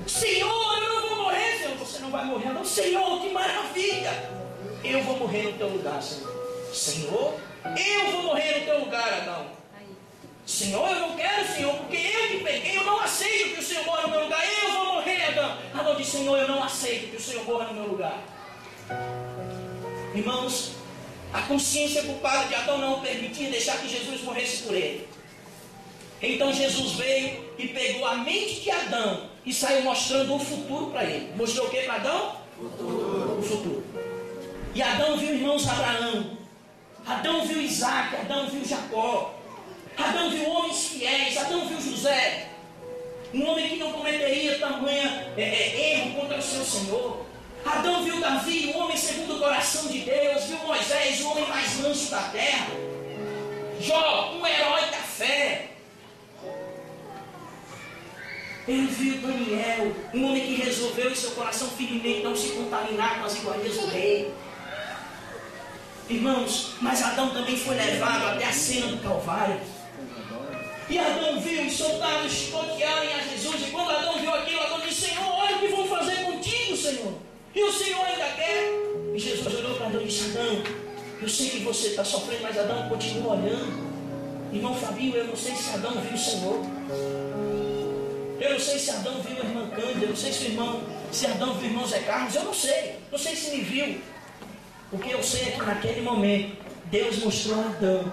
Speaker 1: Senhor, eu não vou morrer, Senhor. Você não vai morrer, Adão. Senhor, que maravilha. Eu vou morrer no teu lugar, Senhor. Senhor, eu vou morrer no teu lugar, Adão. Senhor, eu não quero, Senhor, porque eu que peguei, eu não aceito que o Senhor morra no meu lugar. Eu vou morrer, Adão. Adão disse: Senhor, eu não aceito que o Senhor morra no meu lugar. Irmãos, a consciência culpada de Adão não permitia deixar que Jesus morresse por ele. Então Jesus veio e pegou a mente de Adão e saiu mostrando o futuro para ele. Mostrou o que para Adão? O futuro. E Adão viu, irmãos, Abraão. Adão viu Isaac. Adão viu Jacó. Adão viu homens fiéis. Adão viu José, um homem que não cometeria tamanha erro contra o seu Senhor. Adão viu Davi, um homem segundo o coração de Deus. Viu Moisés, o homem mais manso da terra. Jó, um herói da fé. Ele viu Daniel, um homem que resolveu em seu coração firmemente não se contaminar com as iguarias do rei. Irmãos, mas Adão também foi levado até a cena do Calvário. E Adão viu os soldados chicotearem a Jesus. E quando Adão viu aquilo, Adão disse: Senhor, olha o que vão fazer contigo, Senhor. E o Senhor ainda quer. E Jesus olhou para Adão e disse: Adão, eu sei que você está sofrendo, mas Adão continua olhando. Irmão Fabinho, eu não sei se Adão viu o Senhor. Eu não sei se Adão viu a irmã Cândida. Eu não sei se Adão viu o irmão Zé Carlos. Eu não sei. Não sei se me viu. O que eu sei é que naquele momento Deus mostrou a Adão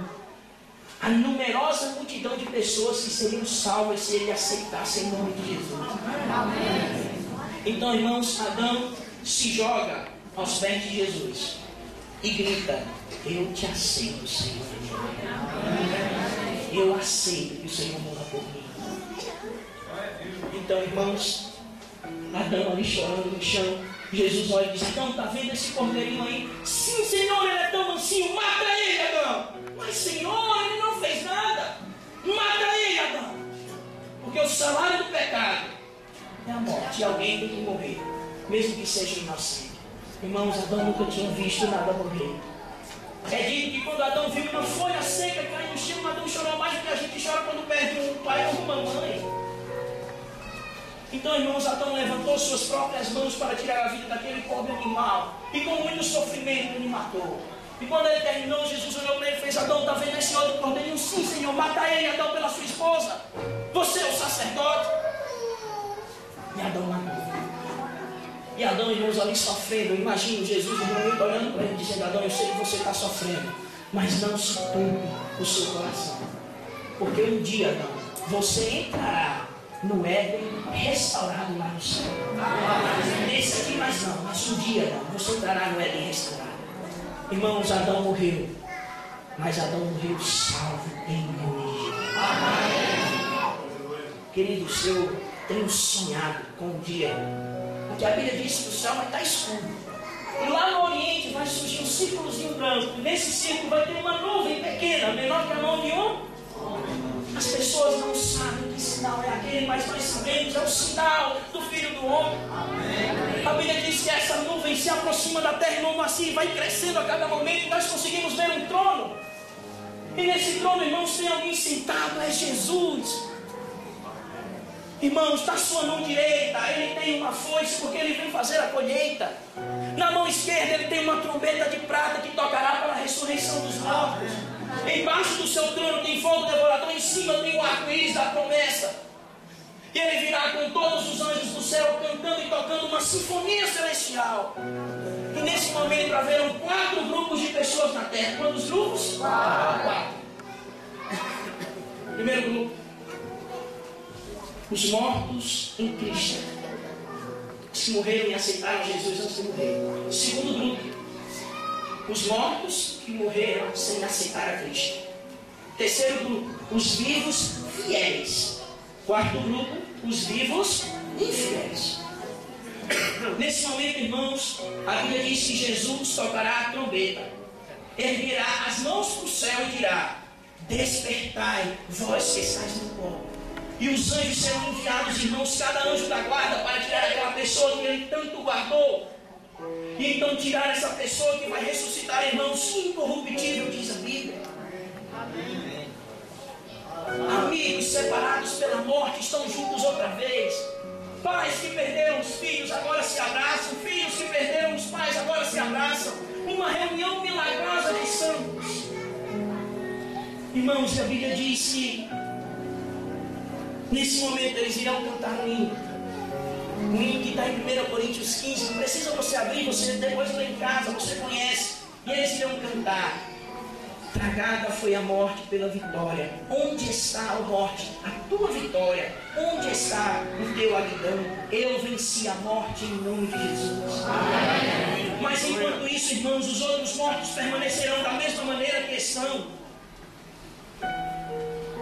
Speaker 1: a numerosa multidão de pessoas que seriam salvas se ele aceitasse em nome de Jesus. Amém. Então, irmãos, Adão se joga aos pés de Jesus e grita: eu te aceito, Senhor. Eu aceito que o Senhor morra por mim. Então, irmãos, Adão ali chorando no chão, Jesus olha e diz: Adão, está vendo esse cordeirinho aí? Sim, Senhor, ele é tão mansinho, mata ele, Adão. Mas, Senhor, ele não fez nada. Mata ele, Adão. Porque o salário do pecado é a morte, e alguém tem que morrer, mesmo que seja inocente. Irmãos, Adão nunca tinha visto nada morrer. É dito que quando Adão viu uma folha seca cair no chão, Adão chorou mais do que a gente chora quando perde um pai ou uma mãe. Então, irmãos, Adão levantou suas próprias mãos para tirar a vida daquele pobre animal. E com muito sofrimento ele matou. E quando ele terminou, Jesus olhou para ele e fez: Adão, está vendo esse outro cordeirinho? Sim, Senhor, mata ele, Adão, pela sua esposa. Você é o sacerdote. E Adão matou. E Adão, irmãos, ali sofrendo. Eu imagino Jesus no momento olhando para ele, dizendo: Adão, eu sei que você está sofrendo, mas não se turbe o seu coração. Porque um dia, Adão, você entrará no Éden restaurado lá no céu. Nesse aqui mais não, mas um dia, Adão, você entrará no Éden restaurado. Irmãos, Adão morreu, mas Adão morreu salvo em nome. Queridos, eu tenho sonhado com um dia, porque a Bíblia diz que o céu vai estar escuro. E lá no Oriente vai surgir um círculozinho branco. E nesse círculo vai ter uma nuvem pequena, menor que a mão de um. As pessoas não sabem que sinal é aquele, mas nós sabemos, é o sinal do Filho do Homem. Amém. A Bíblia diz que essa nuvem se aproxima da terra e não assim, vai crescendo a cada momento, e nós conseguimos ver um trono. E nesse trono, irmãos, tem alguém sentado, é Jesus. Irmãos, na sua mão direita ele tem uma foice, porque ele vem fazer a colheita. Na mão esquerda ele tem uma trombeta de prata que tocará para a ressurreição dos mortos. Embaixo do seu trono tem fogo devorador, em cima tem o arco-íris da promessa. E ele virá com todos os anjos do céu cantando e tocando uma sinfonia celestial. E nesse momento haverão 4 grupos de pessoas na terra. Quantos grupos? 4. Primeiro grupo: os mortos em Cristo. os que morreram e aceitaram Jesus antes de morrer. Segundo grupo, os mortos que morreram sem aceitar a Cristo. Terceiro grupo, os vivos fiéis. Quarto grupo, os vivos infiéis. Nesse momento, irmãos, a Bíblia diz que Jesus tocará a trombeta, erguerá as mãos para o céu e dirá: despertai, vós que estáis no pó. E os anjos serão enviados, irmãos, cada anjo da guarda, para tirar aquela pessoa que ele tanto guardou. E então tirar essa pessoa que vai ressuscitar, irmãos, incorruptível, diz a Bíblia. Amigos separados pela morte estão juntos outra vez. Pais que perderam os filhos agora se abraçam. Filhos que perderam os pais agora se abraçam. Uma reunião milagrosa de santos. Irmãos, a Bíblia diz que nesse momento eles irão cantar um hino. Um hino que está em 1 Coríntios 15. Não precisa você abrir, você depois lê em casa, você conhece. E eles irão cantar: tragada foi a morte pela vitória. Onde está a morte? A tua vitória. Onde está o teu aguilhão? Eu venci a morte em nome de Jesus. Amém. Mas enquanto isso, irmãos, os outros mortos permanecerão da mesma maneira que estão.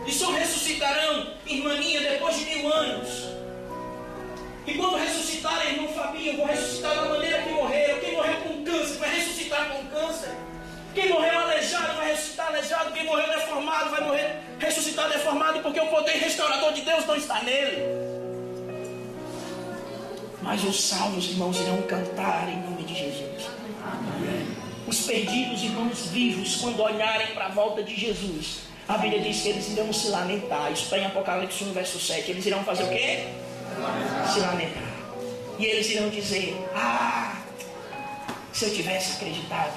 Speaker 1: E só ressuscitarão, irmãninha, depois de 1000 anos. E quando ressuscitarem, irmão Fabinho, vão ressuscitar da maneira que morreram. Quem morreu com câncer vai ressuscitar com câncer. Quem morreu aleijado vai ressuscitar aleijado. Quem morreu deformado vai ressuscitar deformado, porque o poder restaurador de Deus não está nele. Mas os salvos, irmãos, irão cantar em nome de Jesus. Amém. Os perdidos, irmãos vivos, quando olharem para a volta de Jesus, a Bíblia diz que eles irão se lamentar. Isso está em Apocalipse 1, verso 7. Eles irão fazer o quê? Se lamentar. E eles irão dizer: se eu tivesse acreditado.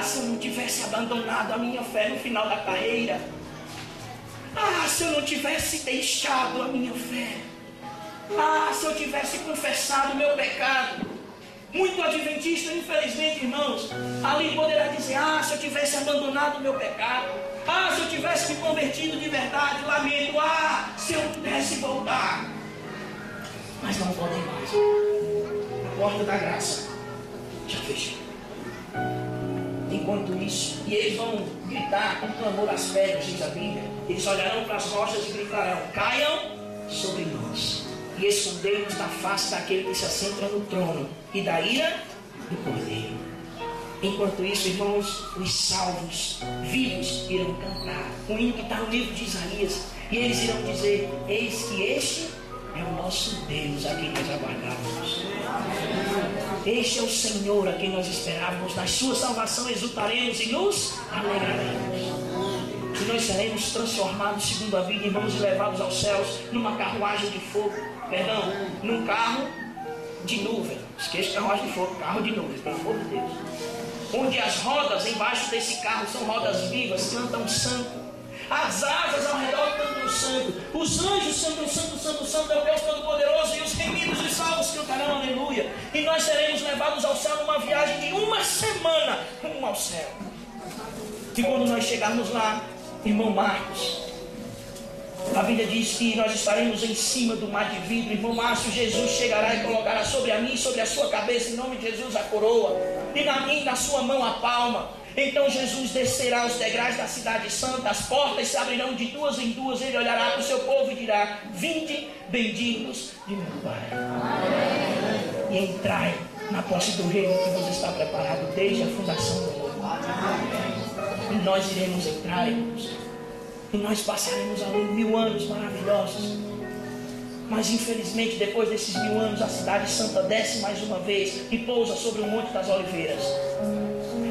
Speaker 1: Se eu não tivesse abandonado a minha fé no final da carreira. Se eu não tivesse deixado a minha fé. Se eu tivesse confessado o meu pecado. Muito adventista, infelizmente, irmãos, ali poderá dizer: se eu tivesse abandonado o meu pecado. Se eu tivesse me convertido de verdade. Lamento. Se eu pudesse voltar. Mas não podem mais. A porta da graça já fechou. Enquanto isso, e eles vão gritar com clamor às pedras, diz a Bíblia. Eles olharão para as rochas e gritarão: caiam sobre nós e escondemos da face daquele que se assenta no trono e da ira do Cordeiro. Enquanto isso, irmãos, os salvos vivos irão cantar um hino que está no livro de Isaías, e eles irão dizer: eis que este é o nosso Deus a quem nós aguardávamos. Este é o Senhor a quem nós esperávamos. Na sua salvação exultaremos e nos alegraremos. E nós seremos transformados, segundo a Bíblia, irmãos, e levados aos céus numa carruagem de fogo. Perdão, num carro de nuvem. Esqueça carruagem de fogo, carro de nuvem, pelo amor de Deus. Onde as rodas embaixo desse carro são rodas vivas, cantam santo. As asas ao redor cantam santo. Os anjos cantam santo, santo, santo é o Deus Todo-Poderoso. E os remidos e salvos cantarão aleluia. E nós seremos levados ao céu numa viagem de 1 semana rumo ao céu. E quando nós chegarmos lá, irmão Marcos, a Bíblia diz que nós estaremos em cima do mar de vidro. Irmão Márcio, Jesus chegará e colocará sobre a mim e sobre a sua cabeça, em nome de Jesus, a coroa. E na minha e na sua mão a palma. Então Jesus descerá os degraus da cidade santa, as portas se abrirão de 2 em 2, ele olhará para o seu povo e dirá: vinde, bendignos de meu Pai. Amém. E entrai na posse do reino que vos está preparado desde a fundação do mundo. Amém. E nós iremos entrar, irmãos, e nós passaremos ali 1000 anos maravilhosos. Mas infelizmente, depois desses 1000 anos, a cidade santa desce mais uma vez e pousa sobre o Monte das Oliveiras.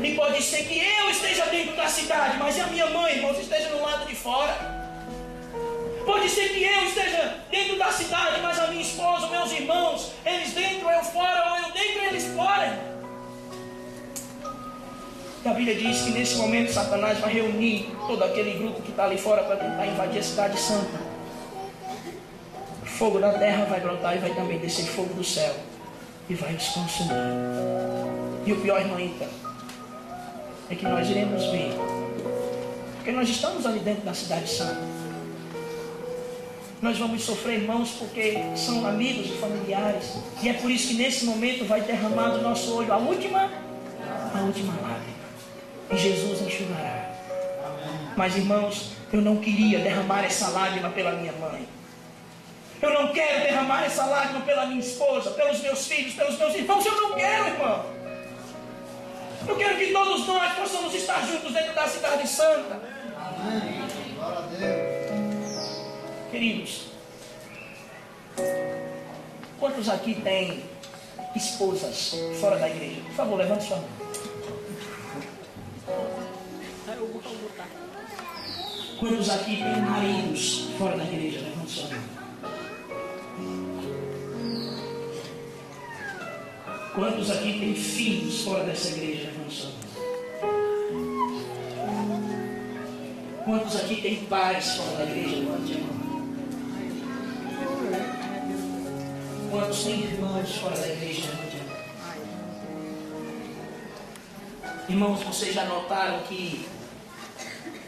Speaker 1: E pode ser que eu esteja dentro da cidade, mas a minha mãe, irmãos, esteja no lado de fora. Pode ser que eu esteja dentro da cidade, mas a minha esposa, meus irmãos, eles dentro, eu fora, ou eu dentro, eles fora. E a Bíblia diz que nesse momento Satanás vai reunir todo aquele grupo que está ali fora para tentar invadir a cidade santa. O fogo da terra vai brotar e vai também descer fogo do céu e vai os consumir. E o pior, irmão, então, é que nós iremos ver, porque nós estamos ali dentro da cidade santa. Nós vamos sofrer, irmãos, porque são amigos e familiares. E é por isso que nesse momento vai derramar do nosso olho a última lágrima. E Jesus enxugará. Mas, irmãos, eu não queria derramar essa lágrima pela minha mãe. Eu não quero derramar essa lágrima pela minha esposa, pelos meus filhos, pelos meus irmãos. Eu não quero, irmão. Eu quero que todos nós possamos estar juntos dentro da cidade santa.
Speaker 3: Amém. Glória a Deus.
Speaker 1: Queridos, quantos aqui têm esposas fora da igreja? Por favor, levante sua mão. Quantos aqui têm maridos fora da igreja? Levante sua mão. Quantos aqui têm filhos fora dessa igreja? Levante sua mão. Quantos aqui têm pais fora da igreja? Levante a mão. Quantos têm irmãos fora da igreja? Levante a mão. Irmãos, vocês já notaram que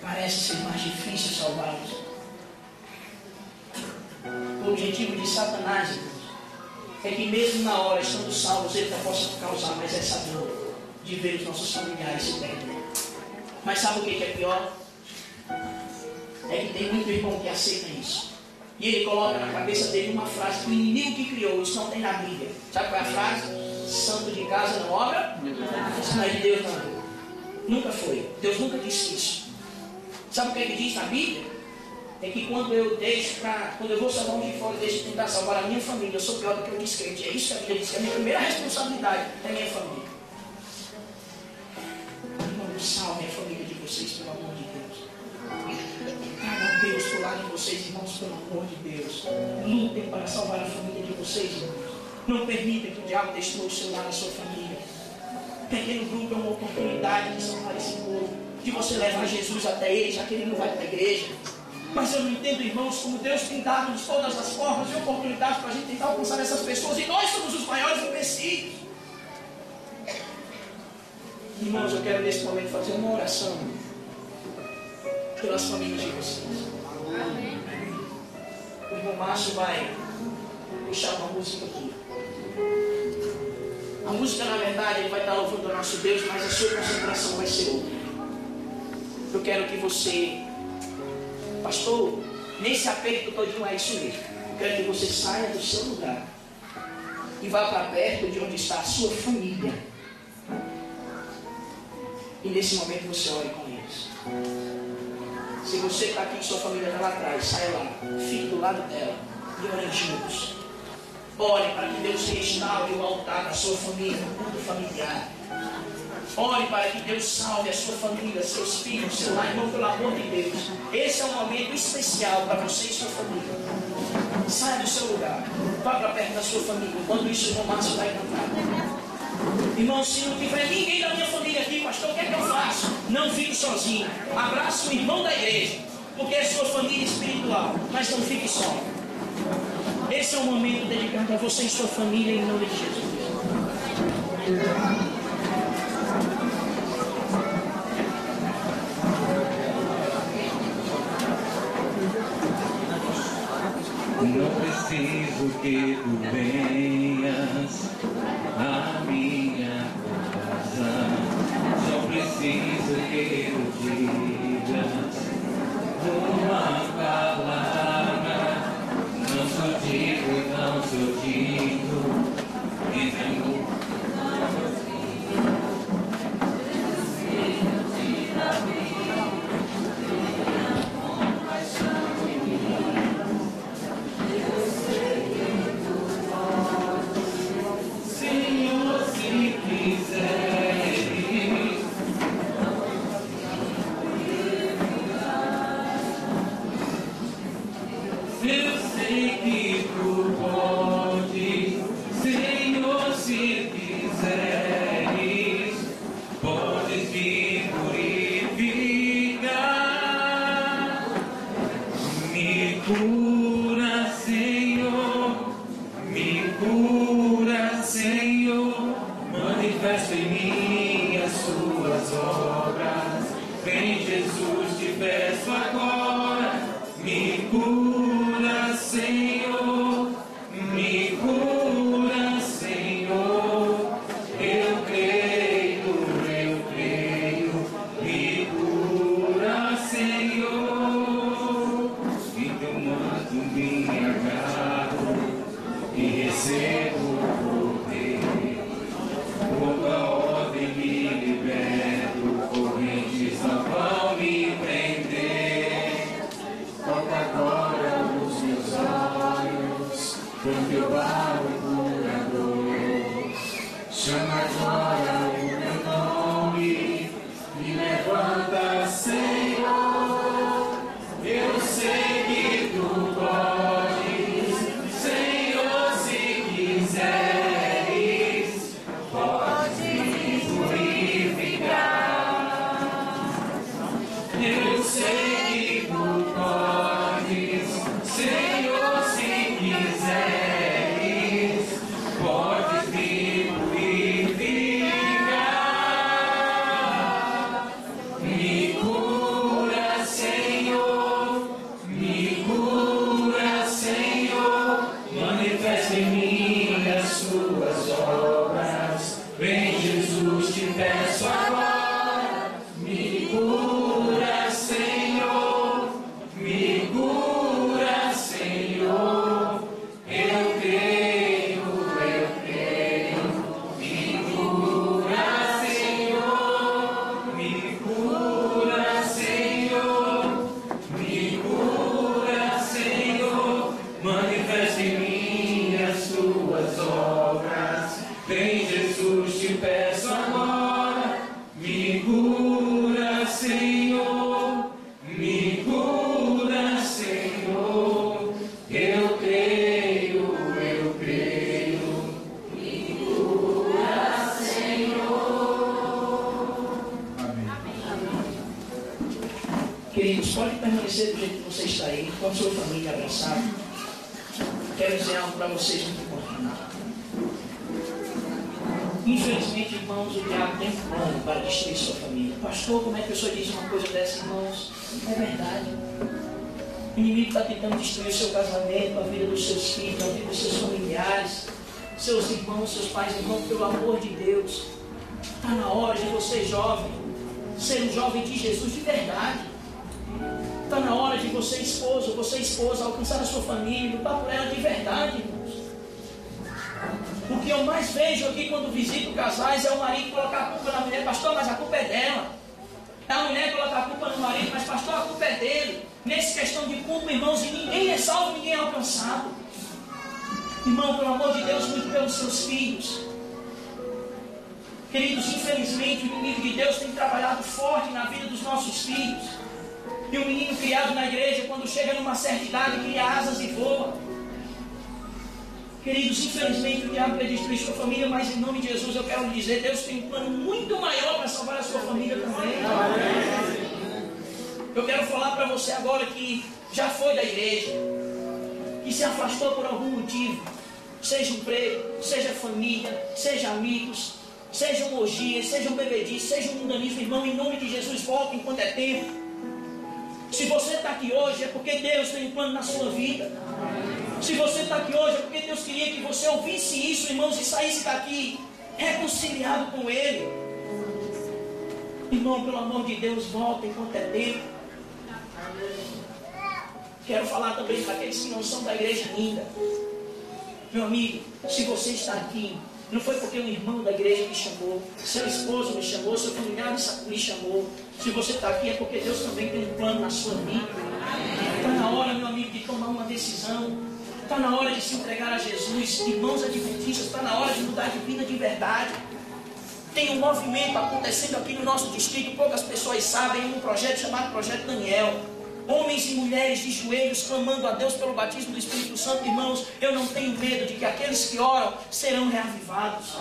Speaker 1: parece ser mais difícil salvá-los? O objetivo de Satanás, irmãos, é que mesmo na hora, estando salvos, ele não possa causar mais essa dor de ver os nossos familiares se perderem. Mas sabe o que é pior? É que tem muito irmão que aceita isso. E ele coloca na cabeça dele uma frase que o inimigo que criou, isso não tem na Bíblia. Sabe qual é a frase? Santo de casa não obra? Isso não é de Deus, não. Nunca foi. Deus nunca disse isso. Sabe o que ele diz na Bíblia? É que quando eu vou salvar um de fora, deixo de tentar salvar a minha família, eu sou pior do que o descrente. É isso que a Bíblia diz, que a minha primeira responsabilidade é a minha família. Irmão, salve a família de vocês, pelo amor de Deus. Tragam Deus para o lado de vocês, irmãos, pelo amor de Deus. Lutem para salvar a família de vocês, irmãos. Não permitam que o diabo destrua o seu lar, a sua família. Pequeno grupo é uma oportunidade de salvar esse povo, de você levar Jesus até ele, já que ele não vai para a igreja. Mas eu não entendo, irmãos, como Deus tem dado de todas as formas e oportunidades para a gente tentar alcançar essas pessoas, e nós somos os maiores empecilhos. Irmãos, eu quero nesse momento fazer uma oração pelas famílias de vocês. Amém. O irmão Márcio vai puxar uma música aqui. A música, na verdade, ele vai estar louvando o nosso Deus, mas a sua concentração vai ser outra. Eu quero que você, pastor, nesse aperto todinho é isso mesmo. Eu quero que você saia do seu lugar e vá para perto de onde está a sua família. E nesse momento você ore com eles. Se você está aqui e sua família está lá atrás, saia lá, fique do lado dela e orem juntos. Ore para que Deus restaure o altar da sua família, do familiar. Ore para que Deus salve a sua família, seus filhos, seu lar, irmão, pelo amor de Deus. Esse é um momento especial para você e sua família. Saia do seu lugar, vá para perto da sua família. Enquanto isso, o irmão Márcio vai cantar. Irmão, se não tiver ninguém da minha família aqui, pastor, o que é que eu faço? Não fique sozinho. Abraça o irmão da igreja, porque é sua família espiritual. Mas não fique só. Esse é um momento dedicado a você e sua família, em nome de Jesus.
Speaker 4: Não preciso que tu venhas à minha casa, só preciso que tu digas uma palavra. Não sou digo, não sou digo, manifesta em mim as tuas obras. Vem, Jesus, te peço agora, me cura, Jeová, o curador. Chama agora o meu nome, me levanta, Senhor. Eu sei que tu podes, Senhor, se quiseres, pode me purificar. Eu sei que tu podes, Senhor, se quiseres, podes me purificar. Me cura, Senhor, me cura, Senhor, manifesta em mim as suas obras. Vem, Jesus, te peço agora, me cura, Senhor, me cura, Senhor. Eu creio, me cura, Senhor, me cura, Senhor, me cura, Senhor, manifesta em mim as tuas obras. Vem, Jesus, te peço agora, me cura, Senhor, me cura, Senhor. Eu creio, me cura, Senhor.
Speaker 1: Queridos, pode permanecer do jeito que você está aí, com a sua família abraçada. Quero dizer algo para vocês muito importante. Infelizmente, irmãos, o diabo tem um plano para destruir sua família. Pastor, como é que a pessoa diz uma coisa dessa, irmãos? É verdade. O inimigo está tentando destruir o seu casamento, a vida dos seus filhos, a vida dos seus familiares, seus irmãos, seus pais. Irmãos, pelo amor de Deus, está na hora de você, jovem, ser um jovem de Jesus de verdade. Está na hora de você, esposa, alcançar a sua família, lutar por ela de verdade, irmãos. O que eu mais vejo aqui quando visito casais é o marido colocar a culpa na mulher. Pastor, mas a culpa é dela. É a mulher colocar a culpa no marido, mas pastor, a culpa é dele. Nessa questão de culpa, irmãos, e ninguém é salvo, ninguém é alcançado. Irmão, pelo amor de Deus, muito pelos seus filhos. Queridos, infelizmente o inimigo de Deus tem trabalhado forte na vida dos nossos filhos. E um menino criado na igreja, quando chega numa certa idade, cria asas e voa. Queridos, infelizmente o diabo quer destruir sua família, mas em nome de Jesus eu quero lhe dizer, Deus tem um plano muito maior para salvar a sua família também. Eu quero falar para você agora que já foi da igreja, que se afastou por algum motivo, seja emprego, seja família, seja amigos, sejam orgias, sejam bebedices, seja um mundanismo, irmão, em nome de Jesus, volte enquanto é tempo. Se você está aqui hoje é porque Deus tem um plano na sua vida. Se você está aqui hoje é porque Deus queria que você ouvisse isso, irmãos, e saísse daqui reconciliado com Ele. Irmão, pelo amor de Deus, volta enquanto é tempo. Quero falar também para aqueles que não são da igreja ainda. Meu amigo, se você está aqui, não foi porque um irmão da igreja me chamou, seu esposo me chamou, seu familiar me chamou. Se você está aqui é porque Deus também tem um plano na sua vida. Está na hora, meu amigo, de tomar uma decisão. Está na hora de se entregar a Jesus. Irmãos adventistas, está na hora de mudar de vida de verdade. Tem um movimento acontecendo aqui no nosso distrito, poucas pessoas sabem, um projeto chamado Projeto Daniel. Homens e mulheres de joelhos clamando a Deus pelo batismo do Espírito Santo. Irmãos, eu não tenho medo de que aqueles que oram serão reavivados.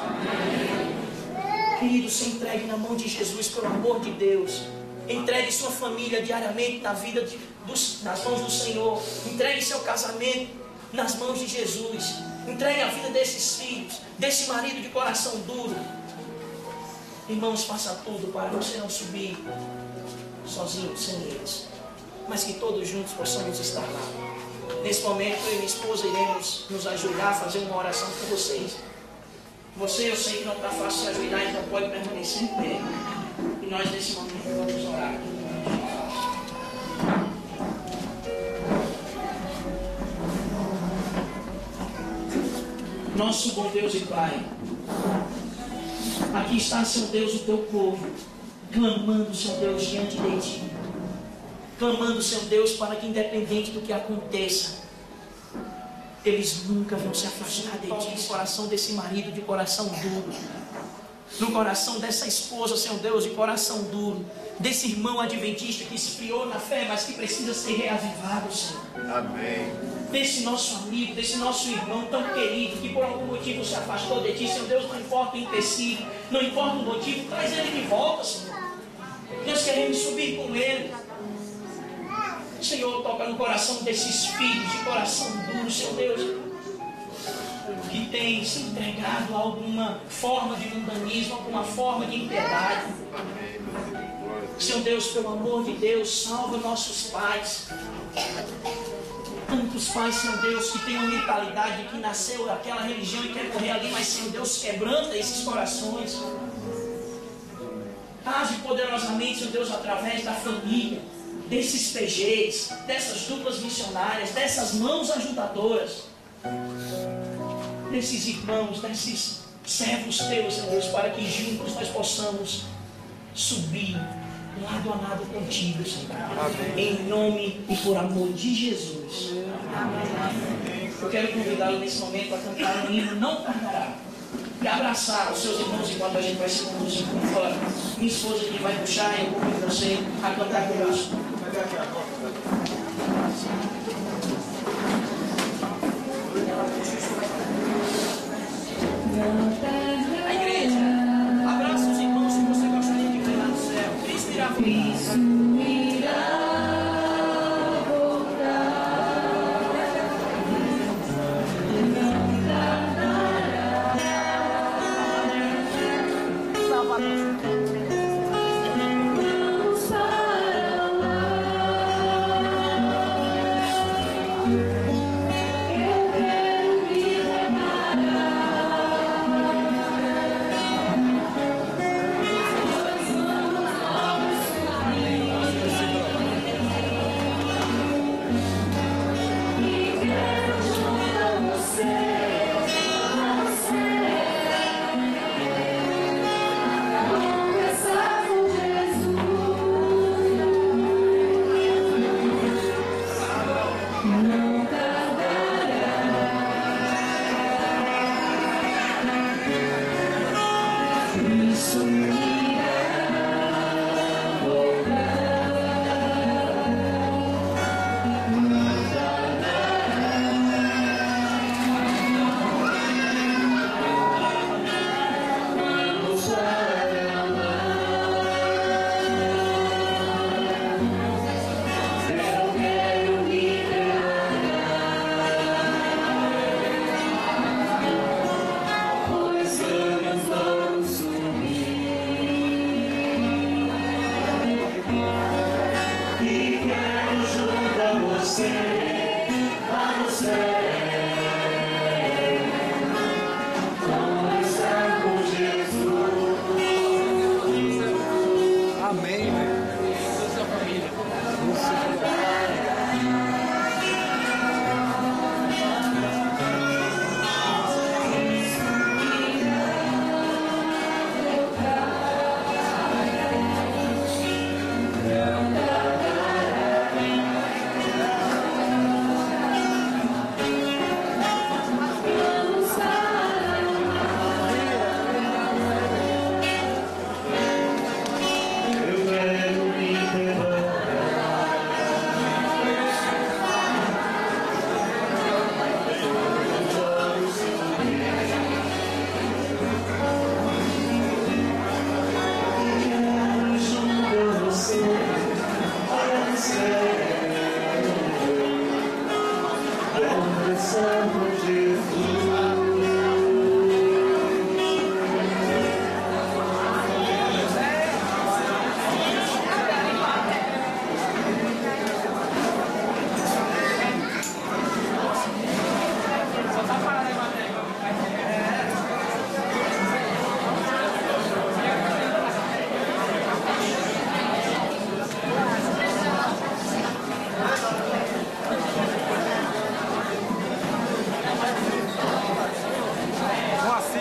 Speaker 1: Querido, se entregue na mão de Jesus, pelo amor de Deus. Entregue sua família diariamente nas mãos do Senhor. Entregue seu casamento nas mãos de Jesus. Entregue a vida desses filhos, desse marido de coração duro. Irmãos, faça tudo para você não subir sozinho, sem eles, mas que todos juntos possamos estar lá. Nesse momento, eu e minha esposa iremos nos ajoelhar, fazer uma oração por vocês. Você, eu sei que não está fácil se ajoelhar, então pode permanecer em pé. E nós, nesse momento, vamos orar. Nosso bom Deus e Pai, aqui está, Senhor Deus, o teu povo, clamando, Senhor Deus, diante de ti. Clamando, Senhor Deus, para que independente do que aconteça, eles nunca vão se afastar de ti. No coração desse marido de coração duro, no coração dessa esposa, Senhor Deus, de coração duro, desse irmão adventista que esfriou na fé, mas que precisa ser reavivado, Senhor.
Speaker 3: Amém.
Speaker 1: Desse nosso amigo, desse nosso irmão tão querido, que por algum motivo se afastou de ti, Senhor Deus, não importa o empecilho, não importa o motivo, traz ele de volta, Senhor. Deus, queremos subir com ele. Senhor, toca no coração desses filhos de coração duro, Senhor Deus, que tem se entregado a alguma forma de mundanismo, alguma forma de impiedade. Senhor Deus, pelo amor de Deus, salva nossos pais. Tantos pais, Senhor Deus, que têm uma mentalidade de que nasceu daquela religião e quer morrer ali, mas, Senhor Deus, quebranta esses corações. Age poderosamente, Senhor Deus, através da família, desses PGs, dessas duplas missionárias, dessas mãos ajudadoras, desses irmãos, desses servos teus, Senhor Deus, para que juntos nós possamos subir lado a lado contigo, Senhor. Em nome e por amor de Jesus. Amém. Eu quero convidá-lo nesse momento a cantar um hino, Não Tardará, e abraçar os seus irmãos enquanto a gente vai se conduzir por fora. Minha esposa que vai puxar, eu convido você a cantar conosco. A igreja, abraça os irmãos que você gostaria de ver lá no céu. Cristo irá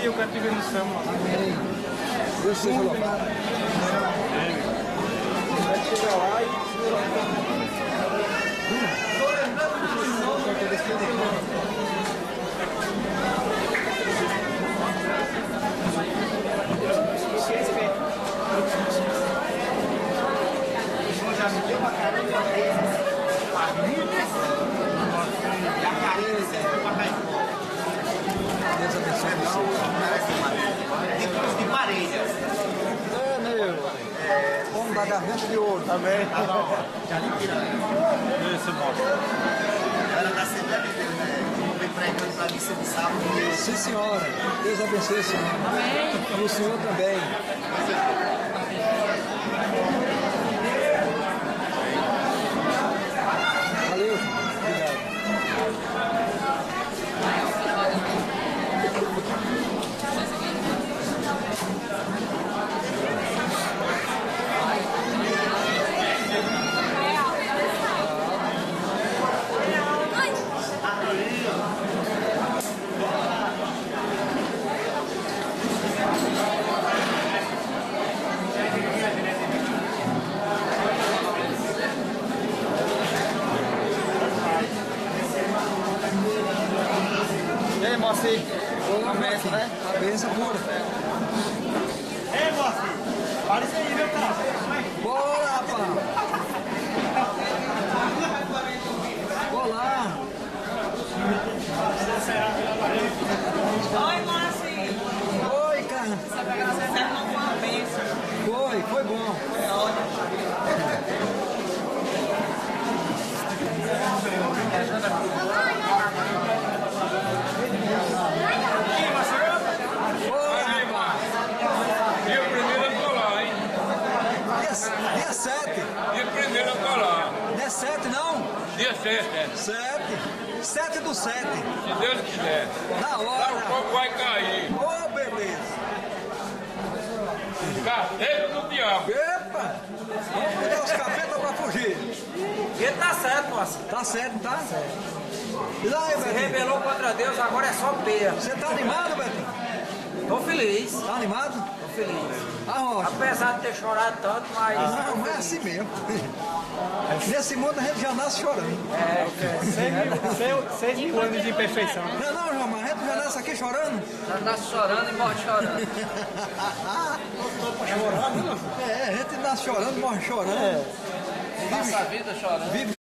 Speaker 5: Eu quero te ver no céu, mano.
Speaker 3: Amém. Deus seja louvado. Vai chegar lá e... Sargento de Ouro.
Speaker 5: Também.
Speaker 3: Tá bom.
Speaker 5: Isso, mostra.
Speaker 3: Era da Assembleia de Deus, né? Vem pregando pra mim sempre sábado. Sim, senhora. Deus abençoe, senhora. Amém. E o senhor também. Valeu. Obrigado.
Speaker 5: E aí, Moacir?
Speaker 3: A benção, né? A benção pura.
Speaker 5: Ei, Moacir. Aparece aí, meu cara.
Speaker 3: Bora, rapaz. Olá.
Speaker 2: Oi, Márcio.
Speaker 3: Oi, cara.
Speaker 2: Você não foi uma bênção.
Speaker 3: Foi bom. Oi, rapaz.
Speaker 6: Dia primeiro eu tô lá, hein?
Speaker 3: Dia 7.
Speaker 6: Dia primeiro eu tô lá.
Speaker 3: Não é 7, não?
Speaker 6: Dia 7, é.
Speaker 3: 7. 7 do 7.
Speaker 6: Se Deus quiser.
Speaker 3: Na
Speaker 6: Lá o
Speaker 3: hora.
Speaker 6: fogo vai cair.
Speaker 3: Ô, beleza.
Speaker 6: Carteiro do diabo.
Speaker 3: Epa. Vamos pegar os capetas pra fugir.
Speaker 7: Ele tá certo, moça.
Speaker 3: Tá certo, tá? E daí,
Speaker 7: Se
Speaker 3: Betinho?
Speaker 7: rebelou contra Deus, agora é só peia.
Speaker 3: Você tá animado, Betinho?
Speaker 7: Tô feliz,
Speaker 3: Tá animado?
Speaker 7: tô feliz.
Speaker 3: A rocha.
Speaker 7: Apesar de ter chorado tanto, mas.
Speaker 3: Não, é assim mesmo. Nesse mundo a gente já nasce chorando.
Speaker 5: 6 mil anos de imperfeição.
Speaker 3: Não, João, mas a gente já nasce aqui chorando?
Speaker 7: Já nasce chorando e morre chorando.
Speaker 3: É, a gente nasce chorando, morre chorando.
Speaker 7: Passa a vida chorando.
Speaker 3: Vive